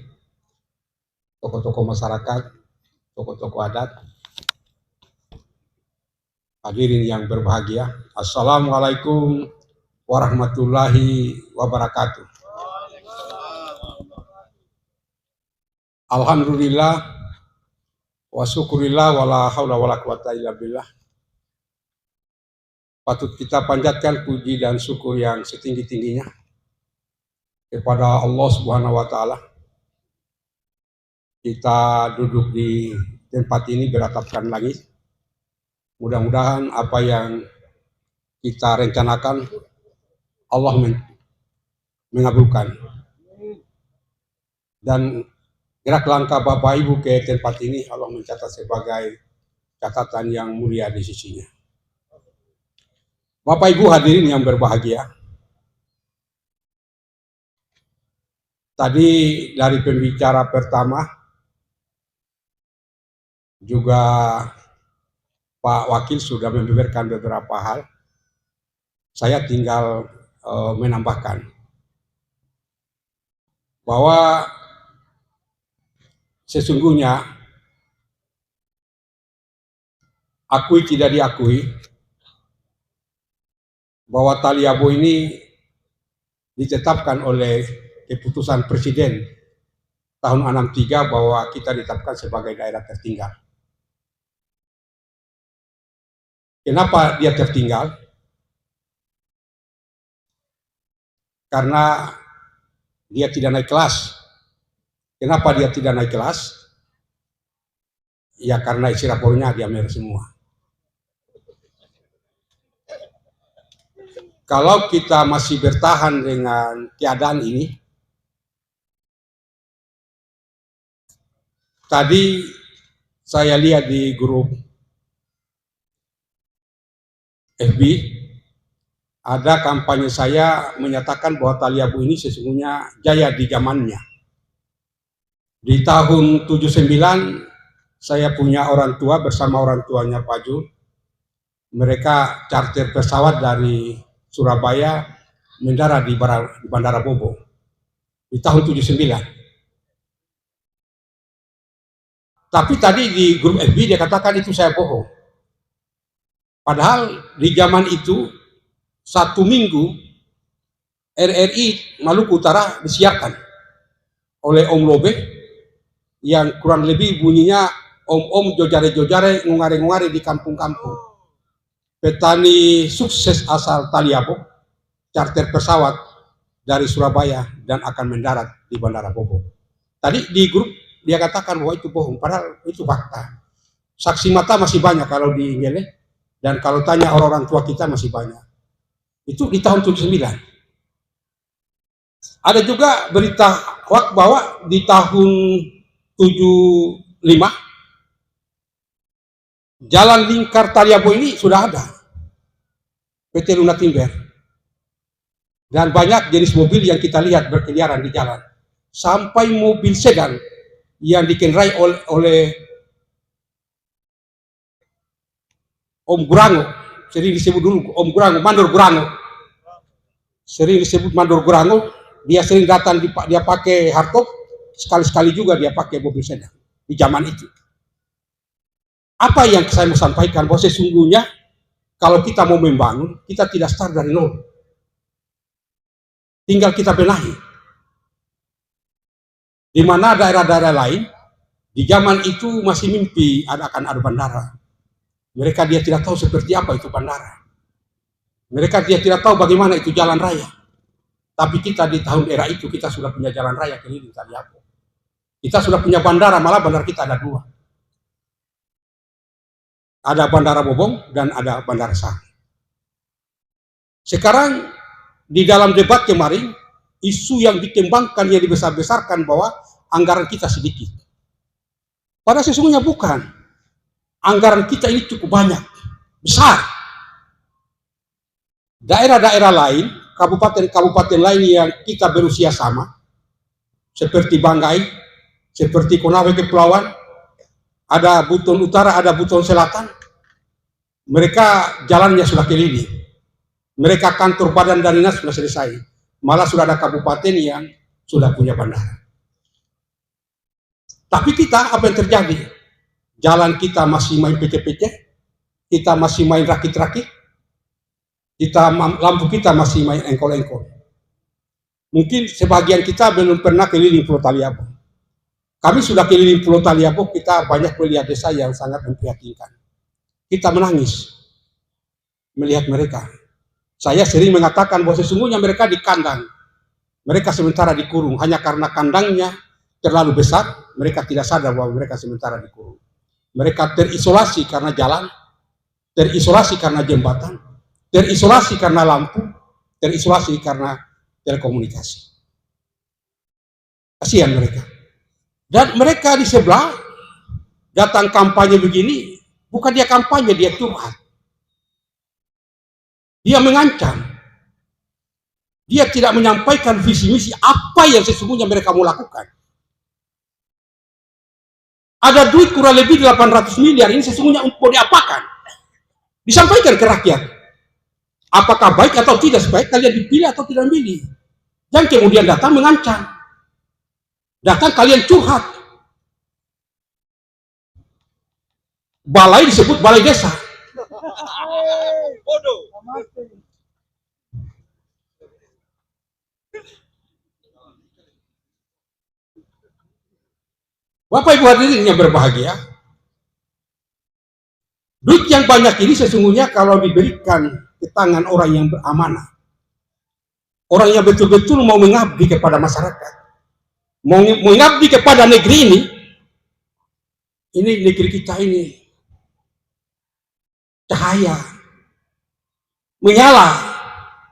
tokoh-tokoh masyarakat, tokoh-tokoh adat, hadirin yang berbahagia, Assalamualaikum warahmatullahi wabarakatuh. Alhamdulillah wa syukurillah wala haula wala quwata illa billah. Patut kita panjatkan puji dan syukur yang setinggi-tingginya kepada Allah Subhanahu wa taala. Kita duduk di tempat ini beratapkan langit. Mudah-mudahan apa yang kita rencanakan Allah mengabulkan. Dan gerak langkah Bapak Ibu ke tempat ini Allah mencatat sebagai catatan yang mulia di sisinya. Bapak Ibu hadirin yang berbahagia, tadi dari pembicara pertama juga Pak Wakil sudah membeberkan beberapa hal. Saya tinggal menambahkan bahwa sesungguhnya akui tidak diakui bahwa Taliabu ini ditetapkan oleh keputusan Presiden tahun 63 bahwa kita ditetapkan sebagai daerah tertinggal. Kenapa dia tertinggal? Karena dia tidak naik kelas. Kenapa dia tidak naik kelas? Ya karena isi rapornya diambil semua. Kalau kita masih bertahan dengan keadaan ini, tadi saya lihat di grup FB, ada kampanye saya menyatakan bahwa Taliabu ini sesungguhnya jaya di zamannya. Di tahun 79, saya punya orang tua bersama orang tuanya Pak Jul. Mereka charter pesawat dari Surabaya mendarat di Bandara Bobo. Di tahun 79. Tapi tadi di grup FB dia katakan itu saya bohong. Padahal di zaman itu 1 minggu RRI Maluku Utara disiarkan oleh Om Lobe yang kurang lebih bunyinya om-om jojare-jojare ngungare-ngungare di kampung-kampung. Petani sukses asal Taliabo charter pesawat dari Surabaya dan akan mendarat di Bandara Bobo. Tadi di grup dia katakan bahwa itu bohong, padahal itu fakta. Saksi mata masih banyak kalau di Ngele, dan kalau tanya orang-orang tua kita masih banyak. Itu di tahun 79. Ada juga berita hoax bahwa di tahun 75 jalan lingkar Taliabo ini sudah ada PT Luna Timber, dan banyak jenis mobil yang kita lihat berkeliaran di jalan, sampai mobil sedan yang dikendarai oleh Om Gurango, sering disebut dulu Om Gurango, Mandor Gurango, sering disebut Mandor Gurango. Dia sering datang, dia pakai hardtop, sekali-sekali juga dia pakai mobil sedan di zaman itu. Apa yang saya mau sampaikan, bahwa sesungguhnya kalau kita mau membangun, kita tidak start dari nol. Tinggal kita benahi. Di mana daerah-daerah lain, di zaman itu masih mimpi akan ada bandara. Mereka dia tidak tahu seperti apa itu bandara. Mereka dia tidak tahu bagaimana itu jalan raya. Tapi kita di tahun era itu, kita sudah punya jalan raya keliling Taliabo. Kita sudah punya bandara, malah bandara kita ada dua. Ada Bandara Bobong dan ada Bandara Sari. Sekarang di dalam debat kemarin, isu yang dikembangkan, yang dibesar-besarkan bahwa anggaran kita sedikit. Padahal sesungguhnya bukan. Anggaran kita ini cukup banyak, besar. Daerah-daerah lain, kabupaten-kabupaten lain yang kita berusia sama, seperti Banggai, seperti Konawe Kepulauan, ada Buton Utara, ada Buton Selatan, mereka jalannya sudah keliling. Mereka kantor badan dan dinas sudah selesai. Malah sudah ada kabupaten yang sudah punya bandara. Tapi kita, apa yang terjadi? Jalan kita masih main PT-PT, kita masih main rakit-rakit, lampu kita masih main engkol-engkol. Mungkin sebagian kita belum pernah keliling Pulau Taliabo. Kami sudah keliling Pulau Taliabo, kita banyak melihat desa yang sangat memprihatinkan. Kita menangis melihat mereka. Saya sering mengatakan bahwa sesungguhnya mereka di kandang, mereka sementara dikurung. Hanya karena kandangnya terlalu besar, mereka tidak sadar bahwa mereka sementara dikurung. Mereka terisolasi karena jalan, terisolasi karena jembatan, terisolasi karena lampu, terisolasi karena telekomunikasi. Kasihan mereka. Dan mereka di sebelah datang kampanye begini, bukan dia kampanye, dia curhat. Dia mengancam. Dia tidak menyampaikan visi misi apa yang sesungguhnya mereka mau lakukan. Ada duit kurang lebih 800 miliar, ini sesungguhnya mau diapakan? Disampaikan ke rakyat. Apakah baik atau tidak, sebaik kalian dipilih atau tidak pilih. Dan kemudian datang mengancam. Datang kalian curhat. Balai disebut balai desa. Bapak Ibu hadirin yang berbahagia, duit yang banyak ini sesungguhnya kalau diberikan ke tangan orang yang beramanah, orang yang betul-betul mau mengabdi kepada masyarakat, mau mengabdi kepada negeri ini negeri kita ini cahaya, menyala,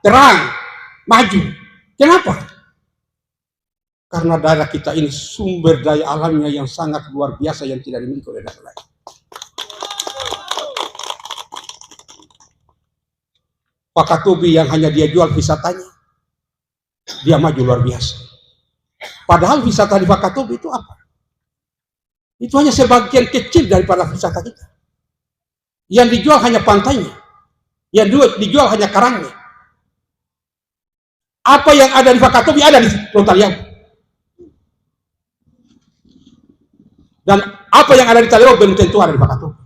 terang, maju. Kenapa? Karena daerah kita ini sumber daya alamnya yang sangat luar biasa yang tidak dimiliki oleh daerah lain. Wakatobi yang hanya dia jual wisatanya, dia maju luar biasa. Padahal wisata di Wakatobi itu apa? Itu hanya sebagian kecil daripada wisata kita. Yang dijual hanya pantainya, yang dijual hanya karangnya. Apa yang ada di Wakatobi ada di Pulau Taliabo. Dan apa yang ada di Taliabo belum tentu ada di Wakatobi.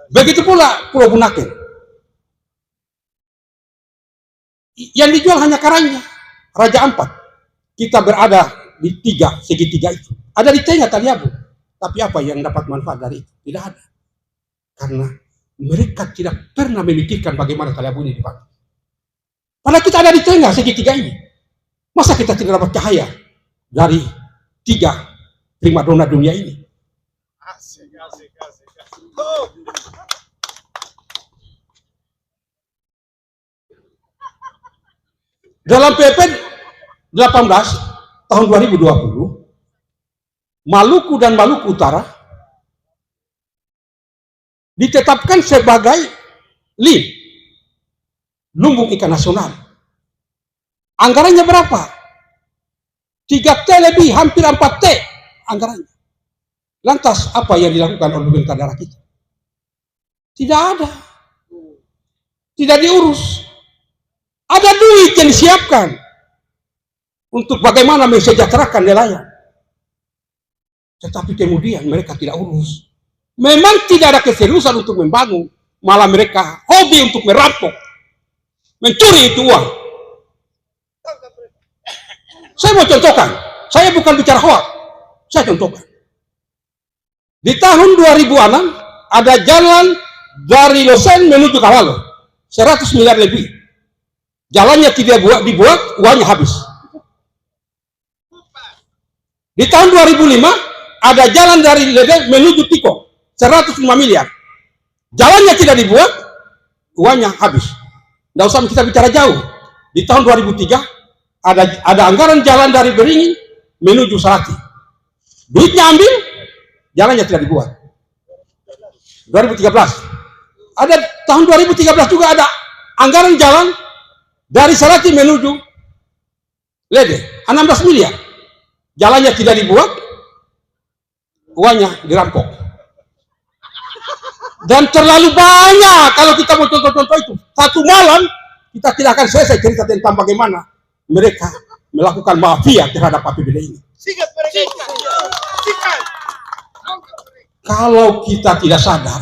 Begitu pula Pulau Bunaken. Yang dijual hanya karangnya. Raja Ampat. Kita berada di segitiga itu. Ada di tengah Taliabu. Tapi apa yang dapat manfaat dari itu? Tidak ada. Karena mereka tidak pernah memikirkan bagaimana Taliabu ini dipakai. Padahal kita ada di tengah segitiga ini. Masa kita tidak dapat cahaya dari 3 primadona dunia ini? Dalam PP 18 tahun 2020, Maluku dan Maluku Utara ditetapkan sebagai LIN, lumbung ikan nasional. Anggarannya berapa? 3T lebih, hampir 4T anggarannya. Lantas apa yang dilakukan oleh pemerintah daerah kita? Tidak ada. Tidak diurus. Ada duit yang disiapkan untuk bagaimana mensejahterakan nelayan. Tetapi kemudian mereka tidak urus. Memang tidak ada keseriusan untuk membangun, malah mereka hobi untuk merampok, mencuri itu uang. Saya mau contohkan, saya bukan bicara hoax, saya contohkan. Di tahun 2006 ada jalan dari Losen menuju Kawalo, 100 miliar lebih. Jalannya tidak dibuat, uangnya habis. Di tahun 2005 ada jalan dari Lede menuju Tiko, 105 miliar. Jalannya tidak dibuat, uangnya habis. Tidak usah kita bicara jauh. Di tahun 2003 ada anggaran jalan dari Beringin menuju Salati. Duitnya ambil, jalannya tidak dibuat. 2013. Ada tahun 2013 juga ada anggaran jalan dari Salati menuju Lede, 16 miliar. Jalannya tidak dibuat, uangnya dirampok. Dan terlalu banyak kalau kita mau contoh-contoh itu. Satu malam kita tidak akan selesai cerita tentang bagaimana mereka melakukan mafia terhadap APBD ini. Kalau kita tidak sadar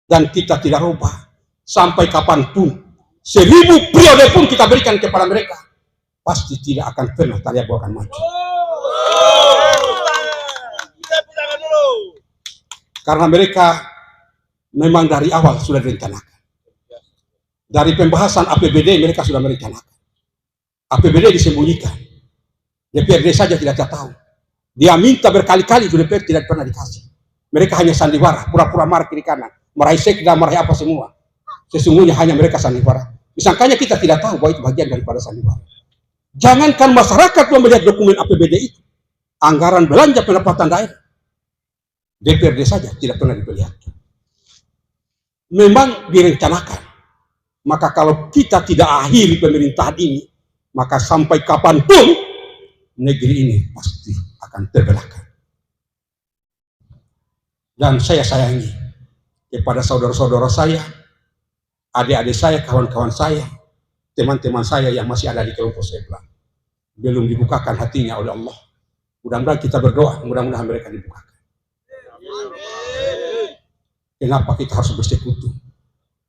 dan kita tidak rubah, sampai kapanpun, 1000 periode pun kita berikan kepada mereka, pasti tidak akan pernah Taliabu akan maju. Karena mereka memang dari awal sudah direncanakan. Dari pembahasan APBD mereka sudah merencanakan. APBD disembunyikan. DPRD saja tidak tahu. Dia minta berkali-kali, DPR tidak pernah dikasih. Mereka hanya sandiwara, pura-pura marah kiri kanan, meraih sekda, meraih apa semua. Sesungguhnya hanya mereka sandiwara. Disangkanya kita tidak tahu bahwa itu bagian daripada sandiwara. Jangankan masyarakat melihat dokumen APBD itu, anggaran belanja pendapatan daerah, DPRD saja tidak pernah diperlihatkan. Memang direncanakan. Maka kalau kita tidak akhiri pemerintahan ini, maka sampai kapanpun negeri ini pasti akan terbelahkan. Dan saya sayangi kepada saudara-saudara saya, adik-adik saya, kawan-kawan saya, teman-teman saya yang masih ada di kelompok sebelah, belum dibukakan hatinya oleh Allah. Mudah-mudahan kita berdoa, mudah-mudahan mereka dibukakan. Kenapa kita harus bersekutu?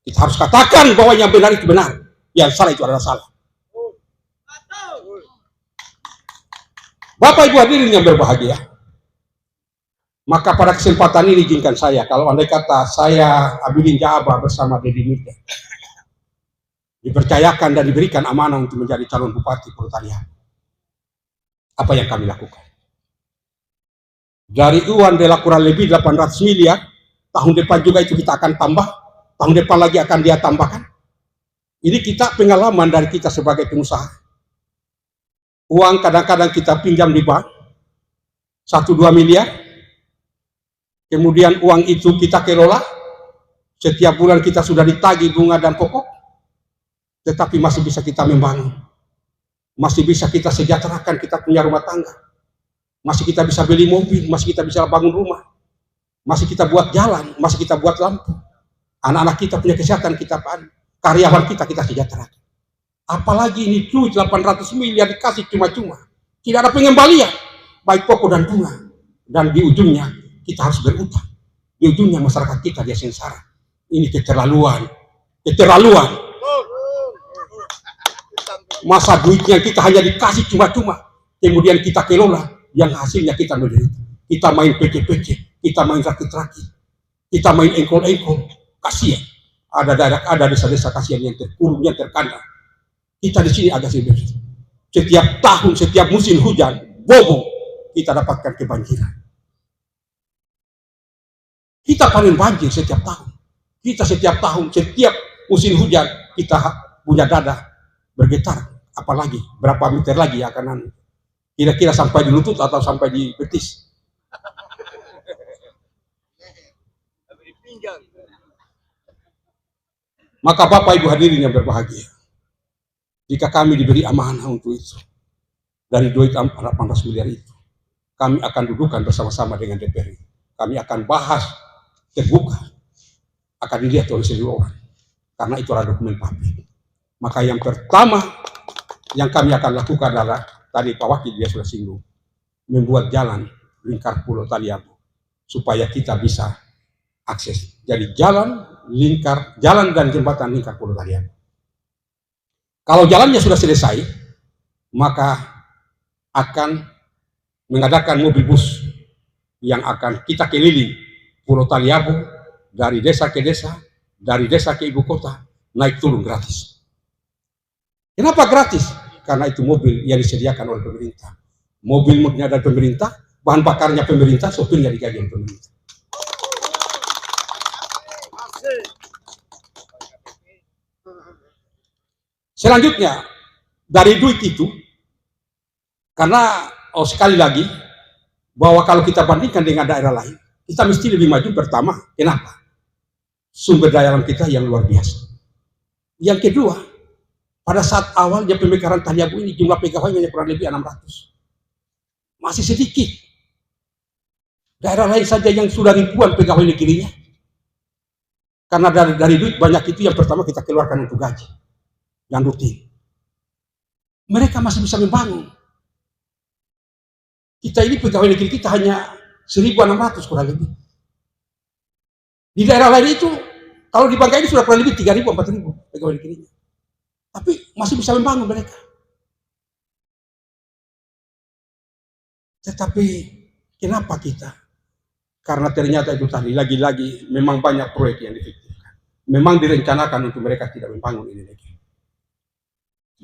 Kita harus katakan bahwa yang benar itu benar, yang salah itu adalah salah. Bapak Ibu hadirin yang berbahagia, maka pada kesempatan ini izinkan saya, kalau andai kata saya Abidin Jaaba bersama Deddy Mirja dipercayakan dan diberikan amanah untuk menjadi calon bupati Purutarian, apa yang kami lakukan? Dari uang dela kurang lebih 800 miliar, tahun depan juga itu kita akan tambah, tahun depan lagi akan dia tambahkan. Ini kita pengalaman dari kita sebagai pengusaha. Uang kadang-kadang kita pinjam di bank, 1-2 miliar, kemudian uang itu kita kelola, setiap bulan kita sudah ditagih bunga dan pokok, tetapi masih bisa kita membangun, masih bisa kita sejahterakan, kita punya rumah tangga, masih kita bisa beli mobil, masih kita bisa bangun rumah, masih kita buat jalan, masih kita buat lampu, anak-anak kita punya kesehatan, kita karyawan kita sejahterakan. Apalagi ini duit 800 miliar dikasih cuma-cuma, tidak ada pengembalian, baik pokok dan bunga, dan di ujungnya kita harus berutang, di ujungnya masyarakat kita dia sengsara. Ini keterlaluan, keterlaluan. Masa duitnya kita hanya dikasih cuma-cuma, kemudian kita kelola, yang hasilnya kita menderita. Kita main PC-PC, kita main rakit-rakit, kita main engkol-engkol. Kasihan. Ada desa-desa kasihan yang terkurung, yang terkandang. Kita di sini agak sedih. Setiap tahun, setiap musim hujan, bobo, kita dapatkan kebanjiran. Kita panen banjir setiap tahun. Kita setiap tahun, setiap musim hujan, kita punya dada bergetar. Apalagi, berapa meter lagi akan kira-kira sampai di lutut atau sampai di betis. Maka Bapak Ibu hadirin yang berbahagia, jika kami diberi amanah untuk itu, dari duit 800 miliar itu, kami akan dudukan bersama-sama dengan DPR. Kami akan bahas terbuka, akan dilihat oleh seluruh orang, karena itu adalah dokumen publik. Maka yang pertama yang kami akan lakukan adalah, tadi Pak Wakil dia sudah singgung, membuat jalan lingkar Pulau Taliabu, supaya kita bisa akses. Jadi jalan dan jembatan lingkar Pulau Taliabu. Kalau jalannya sudah selesai, maka akan mengadakan mobil bus yang akan kita keliling Pulau Taliabu dari desa ke desa, dari desa ke ibu kota, naik turun gratis. Kenapa gratis? Karena itu mobil yang disediakan oleh pemerintah. Mobilnya dari pemerintah, bahan bakarnya pemerintah, sopirnya digaji oleh pemerintah. Selanjutnya, dari duit itu, karena sekali lagi, bahwa kalau kita bandingkan dengan daerah lain, kita mesti lebih maju pertama. Kenapa? Sumber daya alam kita yang luar biasa. Yang kedua, pada saat awalnya pemekaran Taliabu ini, jumlah pegawainya kurang lebih 600. Masih sedikit. Daerah lain saja yang sudah ribuan pegawai negerinya. Karena dari duit banyak itu yang pertama kita keluarkan untuk gaji dan rutin. Mereka masih bisa membangun. Kita ini pegawai negeri kita hanya 1.600 kurang lebih. Di daerah lain itu, kalau di Bangka ini sudah kurang lebih 3.000, 4.000 pegawai negerinya. Tapi masih bisa membangun mereka. Tetapi kenapa kita? Karena ternyata itu tadi, lagi-lagi memang banyak proyek yang difikirkan. Memang direncanakan untuk mereka tidak membangun ini lagi.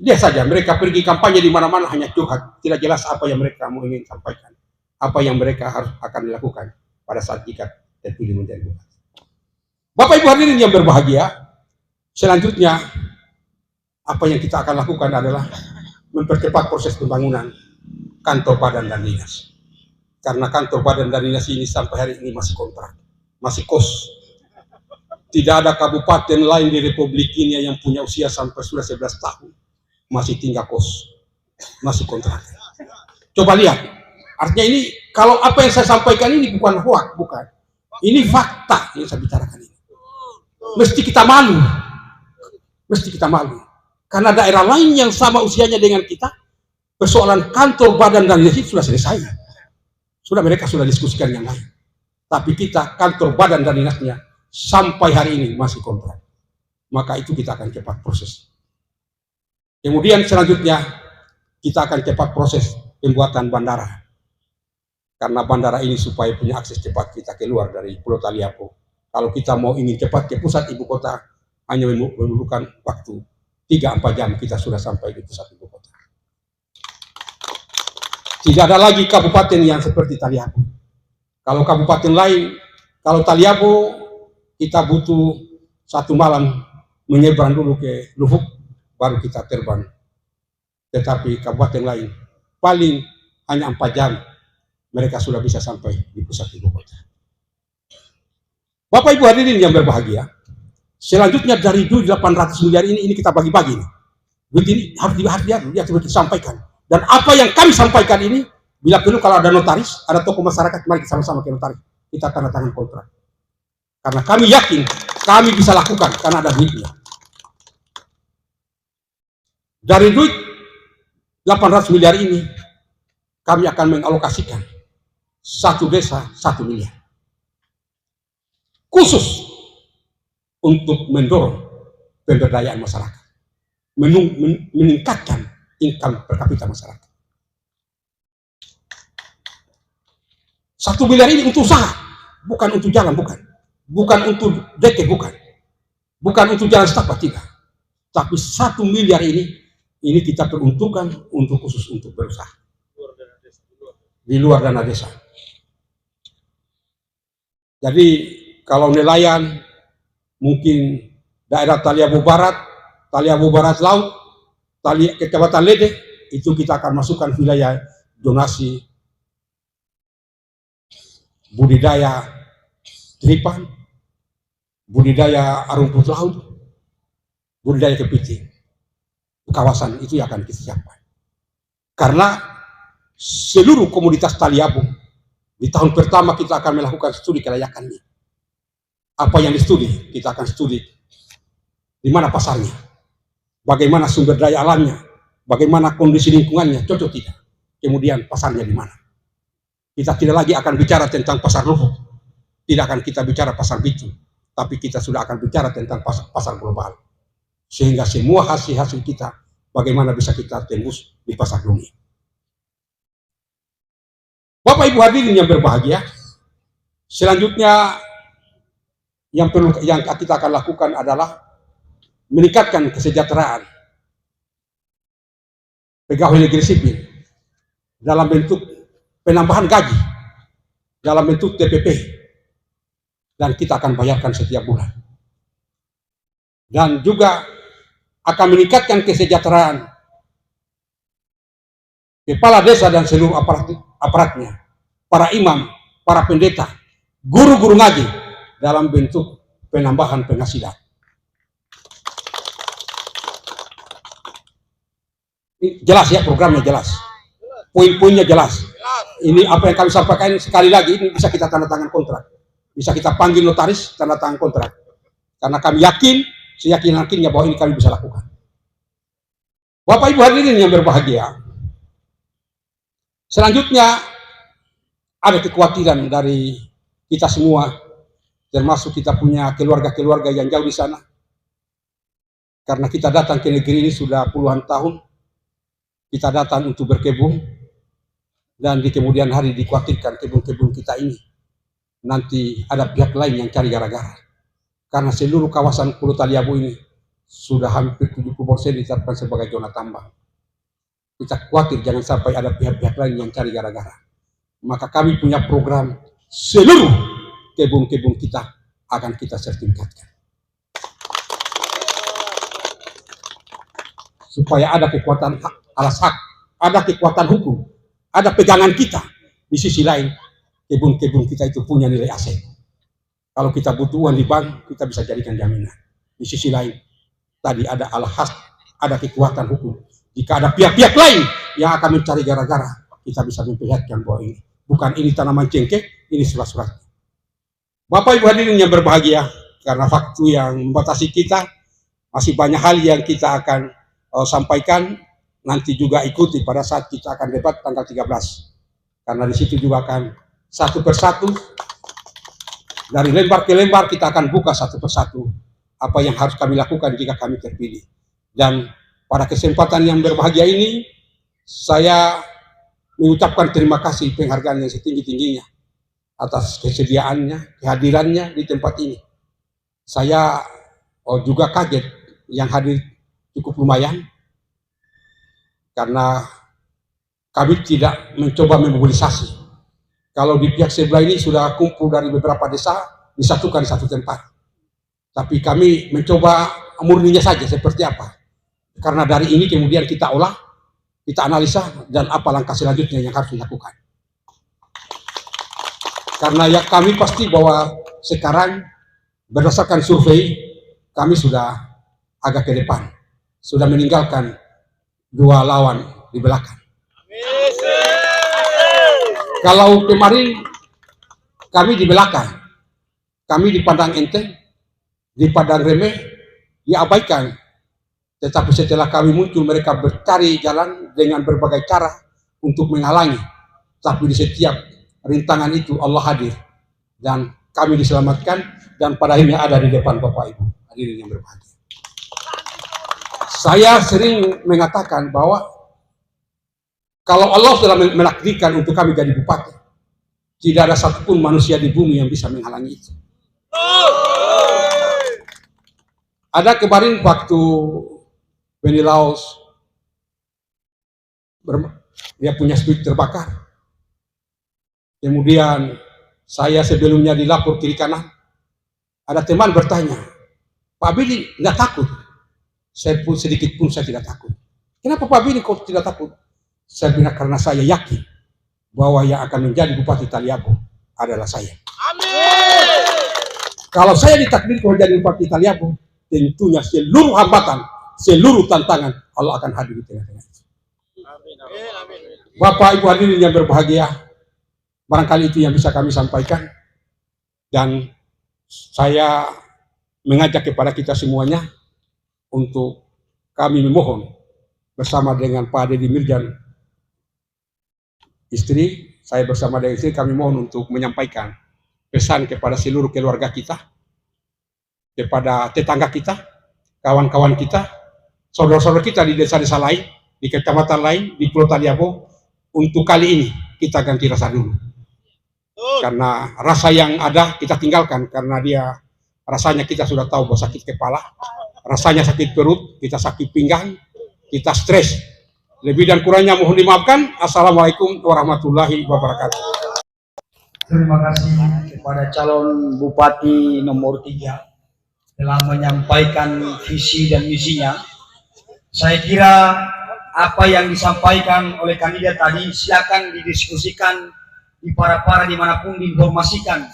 Dia saja, mereka pergi kampanye di mana-mana hanya curhat, tidak jelas apa yang mereka mau ingin sampaikan, apa yang mereka harus akan dilakukan pada saat jika terpilih menjadi bupati. Bapak Ibu hadirin yang berbahagia, selanjutnya apa yang kita akan lakukan adalah mempercepat proses pembangunan kantor badan dan dinas. Karena kantor badan dan dinas ini sampai hari ini masih kontrak, masih kos. Tidak ada kabupaten lain di Republik ini yang punya usia sampai sudah 11 tahun. Masih tinggal kos, masih kontrak. Coba lihat, artinya ini, kalau apa yang saya sampaikan ini bukan hoak, bukan. Ini fakta yang saya bicarakan ini. Mesti kita malu. Mesti kita malu. Karena daerah lain yang sama usianya dengan kita, persoalan kantor badan dan dinas sudah selesai. Mereka sudah diskusikan yang lain. Tapi kita kantor badan dan dinasnya sampai hari ini masih kontrak. Maka itu kita akan cepat proses. Kemudian selanjutnya kita akan cepat proses pembuatan bandara. Karena bandara ini supaya punya akses cepat kita keluar dari Pulau Taliabu. Kalau kita mau ingin cepat ke pusat ibu kota, hanya memerlukan waktu 3-4 jam kita sudah sampai di pusat ibu kota. Tidak ada lagi kabupaten yang seperti Taliabu. Kalau kabupaten lain, kalau Taliabu kita butuh 1 malam menyeberang dulu ke Lubuk, baru kita terbang. Tetapi kabupaten lain paling hanya 4 jam mereka sudah bisa sampai di pusat ibu kota. Bapak Ibu hadirin yang berbahagia, selanjutnya dari duit 800 miliar ini kita bagi-bagi. Duit ini harus kita sampaikan. Dan apa yang kami sampaikan ini, bila perlu kalau ada notaris, ada tokoh masyarakat, mari kita sama-sama ke notaris. Kita tanda tangan kontrak. Karena kami yakin kami bisa lakukan karena ada duitnya. Dari duit 800 miliar ini, kami akan mengalokasikan 1 desa 1 miliar. Khusus untuk mendorong pemberdayaan masyarakat. Meningkatkan income per kapita masyarakat. 1 miliar ini untuk usaha, bukan untuk jalan, bukan untuk deket, bukan untuk jalan setapak, tidak. Tapi 1 miliar ini kita peruntukkan untuk khusus untuk berusaha di luar dana desa. Jadi kalau nelayan mungkin daerah Taliabu Barat Laut, Kecamatan Lede, itu kita akan masukkan wilayah donasi budidaya tripan, budidaya rumput laut, budidaya kepiting. Kawasan itu yang akan kita capai. Karena seluruh komoditas Taliabu di tahun pertama kita akan melakukan studi kelayakannya. Apa yang distudi, kita akan studi di mana pasarnya, bagaimana sumber daya alamnya, bagaimana kondisi lingkungannya, cocok tidak. Kemudian pasarnya di mana. Kita tidak lagi akan bicara tentang pasar Luhuk, tidak akan kita bicara pasar Bitu, tapi kita sudah akan bicara tentang pasar global. Sehingga semua hasil-hasil kita, bagaimana bisa kita tembus di pasar dunia. Bapak Ibu hadirin yang berbahagia, selanjutnya yang kita akan lakukan adalah meningkatkan kesejahteraan pegawai negeri sipil dalam bentuk penambahan gaji, dalam bentuk TPP, dan kita akan bayarkan setiap bulan. Dan juga akan meningkatkan kesejahteraan kepala desa dan seluruh aparatnya, para imam, para pendeta, guru-guru ngaji, dalam bentuk penambahan penghasilan. Ini jelas ya, programnya jelas, poin-poinnya jelas. Ini apa yang kami sampaikan sekali lagi, ini bisa kita tanda tangan kontrak, bisa kita panggil notaris tanda tangan kontrak, karena kami yakin, seyakin-yakinnya bahwa ini kami bisa lakukan. Bapak Ibu hadirin yang berbahagia, selanjutnya ada kekhawatiran dari kita semua, termasuk kita punya keluarga-keluarga yang jauh di sana, karena kita datang ke negeri ini sudah puluhan tahun, kita datang untuk berkebun, dan di kemudian hari dikhawatirkan kebun-kebun kita ini nanti ada pihak lain yang cari gara-gara, karena seluruh kawasan Pulau Taliabu ini sudah hampir 70% ditetapkan sebagai zona tambang. Kita khawatir jangan sampai ada pihak-pihak lain yang cari gara-gara. Maka kami punya program, seluruh kebun-kebun kita akan kita sertifikatkan, supaya ada kekuatan alas hak, ada kekuatan hukum, ada pegangan kita. Di sisi lain, kebun-kebun kita itu punya nilai aset. Kalau kita butuh uang di bank, kita bisa jadikan jaminan. Di sisi lain, tadi ada alhas, ada kekuatan hukum. Jika ada pihak-pihak lain yang akan mencari gara-gara, kita bisa memperlihatkan bahwa ini bukan ini tanaman cengkeh, ini surat-surat. Bapak Ibu hadirin yang berbahagia, karena waktu yang membatasi kita, masih banyak hal yang kita akan sampaikan. Nanti juga ikuti pada saat kita akan debat tanggal 13. Karena di situ juga akan satu persatu, dari lembar ke lembar kita akan buka satu persatu apa yang harus kami lakukan jika kami terpilih. Dan pada kesempatan yang berbahagia ini, saya mengucapkan terima kasih penghargaan yang setinggi-tingginya atas kesediaannya, kehadirannya di tempat ini. Saya juga kaget yang hadir cukup lumayan, karena kami tidak mencoba memobilisasi. Kalau di pihak sebelah ini sudah kumpul dari beberapa desa, disatukan di satu tempat. Tapi kami mencoba murninya saja seperti apa. Karena dari ini kemudian kita olah, kita analisa, dan apa langkah selanjutnya yang harus dilakukan. Karena ya kami pasti bahwa sekarang berdasarkan survei, kami sudah agak ke depan. Sudah meninggalkan dua lawan di belakang. Kalau kemarin kami di belakang, kami dipandang enteng, dipandang remeh, diabaikan. Tetapi setelah kami muncul, mereka bercari jalan dengan berbagai cara untuk menghalangi. Tapi di setiap rintangan itu Allah hadir, dan kami diselamatkan, dan pada akhirnya ada di depan Bapak Ibu hadirin yang berbahagia. Saya sering mengatakan bahwa Kalau Allah sudah menakdirkan untuk kami jadi bupati, tidak ada satupun manusia di bumi yang bisa menghalangi itu. Ada kemarin waktu Beni Laos dia punya speed terbakar. Kemudian saya sebelumnya dilapor kiri kanan. Ada teman bertanya, Pak Billy nggak takut? Saya pun sedikit pun saya tidak takut. Kenapa Pak Billy kok tidak takut? Saya bilang karena saya yakin bahwa yang akan menjadi Bupati Taliabu adalah saya. Amin. Kalau saya ditakdirkan menjadi Bupati Taliabu, tentunya seluruh hambatan, seluruh tantangan Allah akan hadir di tengah-tengah itu. Bapak Ibu hadirin yang berbahagia, barangkali itu yang bisa kami sampaikan, dan saya mengajak kepada kita semuanya untuk kami memohon bersama dengan Pak Deddy Mirjan, istri, saya bersama dengan istri kami mohon untuk menyampaikan pesan kepada seluruh keluarga kita, kepada tetangga kita, kawan-kawan kita, saudara-saudara kita di desa-desa lain, di kecamatan lain, di Pulau Taliabu, untuk kali ini kita ganti rasa dulu. Karena rasa yang ada kita tinggalkan, karena dia rasanya kita sudah tahu bahwa sakit kepala, rasanya sakit perut, kita sakit pinggang, kita stres. Lebih dan kurangnya mohon dimaafkan. Assalamualaikum warahmatullahi wabarakatuh. Terima kasih kepada calon Bupati nomor 3 telah menyampaikan visi dan misinya. Saya kira apa yang disampaikan oleh kandidat tadi silakan didiskusikan di para dimanapun, diinformasikan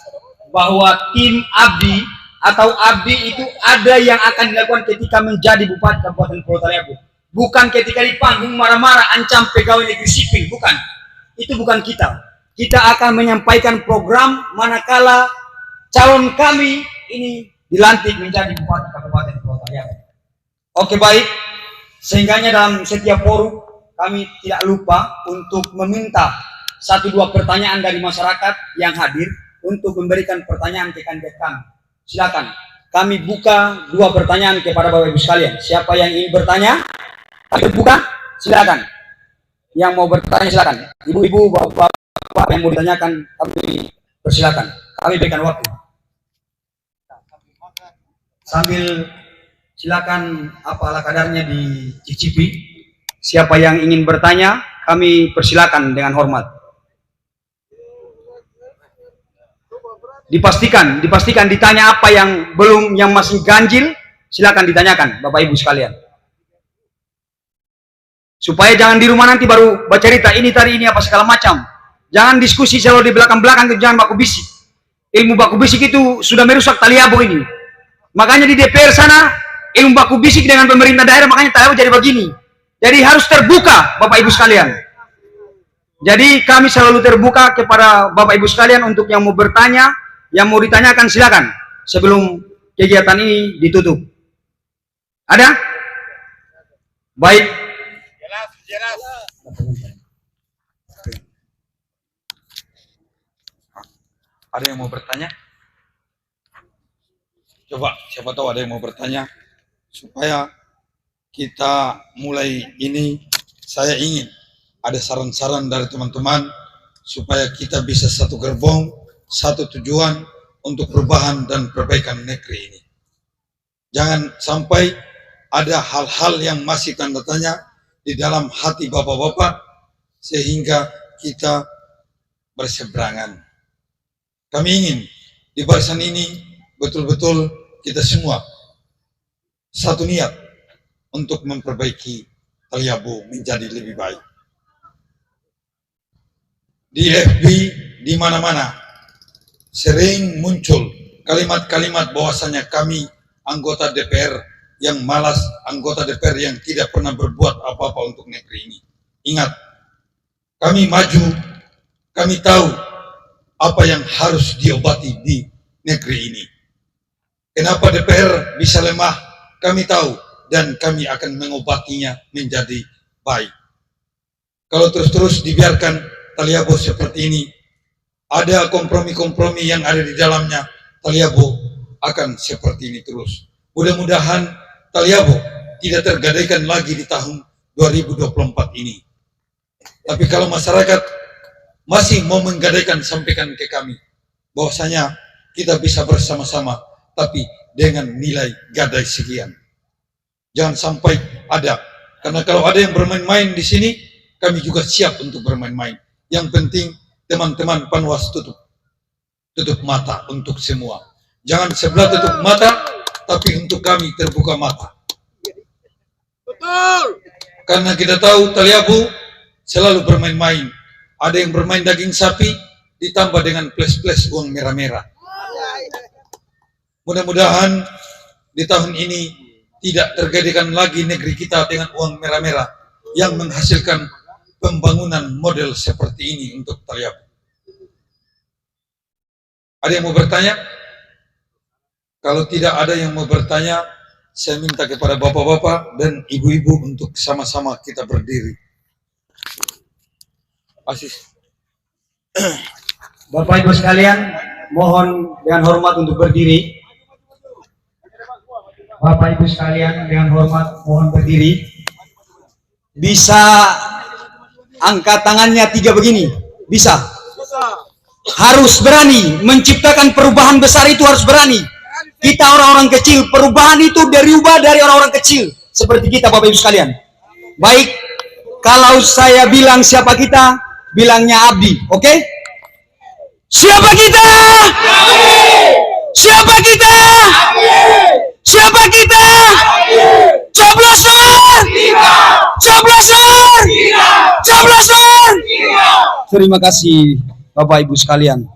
bahwa tim abdi atau abdi itu ada yang akan dilakukan ketika menjadi Bupati Kabupaten Pulau Taliabu. Bukan ketika di panggung marah-marah ancam pegawai negeri sipil, bukan. Itu bukan kita. Kita akan menyampaikan program manakala calon kami ini dilantik menjadi Bupati Kabupaten Pulau Taliabu. Oke, baik. Sehingganya dalam setiap forum kami tidak lupa untuk meminta 1-2 pertanyaan dari masyarakat yang hadir untuk memberikan pertanyaan ke kandidat kami. Silakan. Kami buka 2 pertanyaan kepada Bapak Ibu sekalian. Siapa yang ingin bertanya? Kami buka, silakan. Yang mau bertanya silakan. Ibu-ibu, bapak-bapak yang mau ditanyakan, kami persilakan. Kami berikan waktu. Sambil silakan apa ala kadarnya dicicipi. Siapa yang ingin bertanya, kami persilakan dengan hormat. Dipastikan ditanya apa yang belum, yang masih ganjil, silakan ditanyakan Bapak Ibu sekalian. Supaya jangan di rumah nanti baru baca cerita ini tadi ini apa segala macam. Jangan diskusi selalu di belakang-belakang, jangan baku bisik. Ilmu baku bisik itu sudah merusak Taliabu ini. Makanya di DPR sana ilmu baku bisik dengan pemerintah daerah, makanya Taliabu jadi begini. Jadi harus terbuka Bapak Ibu sekalian. Jadi kami selalu terbuka kepada Bapak Ibu sekalian untuk yang mau bertanya, yang mau ditanyakan silakan sebelum kegiatan ini ditutup. Ada? Baik. Jelas. Ada yang mau bertanya? Coba, siapa tahu ada yang mau bertanya. Supaya kita mulai ini, saya ingin ada saran-saran dari teman-teman supaya kita bisa satu gerbong, satu tujuan untuk perubahan dan perbaikan negeri ini. Jangan sampai ada hal-hal yang masih tanda tanya di dalam hati bapak-bapak sehingga kita berseberangan. Kami ingin di barisan ini betul-betul kita semua satu niat untuk memperbaiki Taliabu menjadi lebih baik. Di FB di mana-mana sering muncul kalimat-kalimat bahwasanya kami anggota DPR yang malas, anggota DPR yang tidak pernah berbuat apa-apa untuk negeri ini. Ingat, kami maju, kami tahu apa yang harus diobati di negeri ini. Kenapa DPR bisa lemah, kami tahu, dan kami akan mengobatinya menjadi baik. Kalau terus-terus dibiarkan Taliabu seperti ini, ada kompromi-kompromi yang ada di dalamnya, Taliabu akan seperti ini terus. Mudah-mudahan Taliabu tidak tergadaikan lagi di tahun 2024 ini. Tapi kalau masyarakat masih mau menggadaikan, sampaikan ke kami bahwasanya kita bisa bersama-sama, tapi dengan nilai gadai sekian. Jangan sampai ada, karena kalau ada yang bermain-main di sini, kami juga siap untuk bermain-main. Yang penting teman-teman Panwas tutup mata untuk semua. Jangan sebelah tutup mata, tapi untuk kami terbuka mata. Betul. Karena kita tahu Taliabu selalu bermain-main. Ada yang bermain daging sapi ditambah dengan plus-plus uang merah-merah. Mudah-mudahan di tahun ini tidak terjadikan lagi negeri kita dengan uang merah-merah yang menghasilkan pembangunan model seperti ini untuk Taliabu. Ada yang mau bertanya? Kalau tidak ada yang mau bertanya, saya minta kepada bapak-bapak dan ibu-ibu untuk sama-sama kita berdiri. Asis. Bapak Ibu sekalian, mohon dengan hormat untuk berdiri. Bapak Ibu sekalian, dengan hormat mohon berdiri. Bisa angkat tangannya 3 begini? Bisa? Harus berani menciptakan perubahan besar, itu harus berani. Kita orang-orang kecil, perubahan itu dirubah dari orang-orang kecil seperti kita, Bapak Ibu sekalian. Baik, kalau saya bilang siapa kita, bilangnya Abdi, oke? Siapa kita? Siapa kita? Siapa kita? Coblos nomor! Coblos nomor! Coblos nomor! Terima kasih Bapak Ibu sekalian.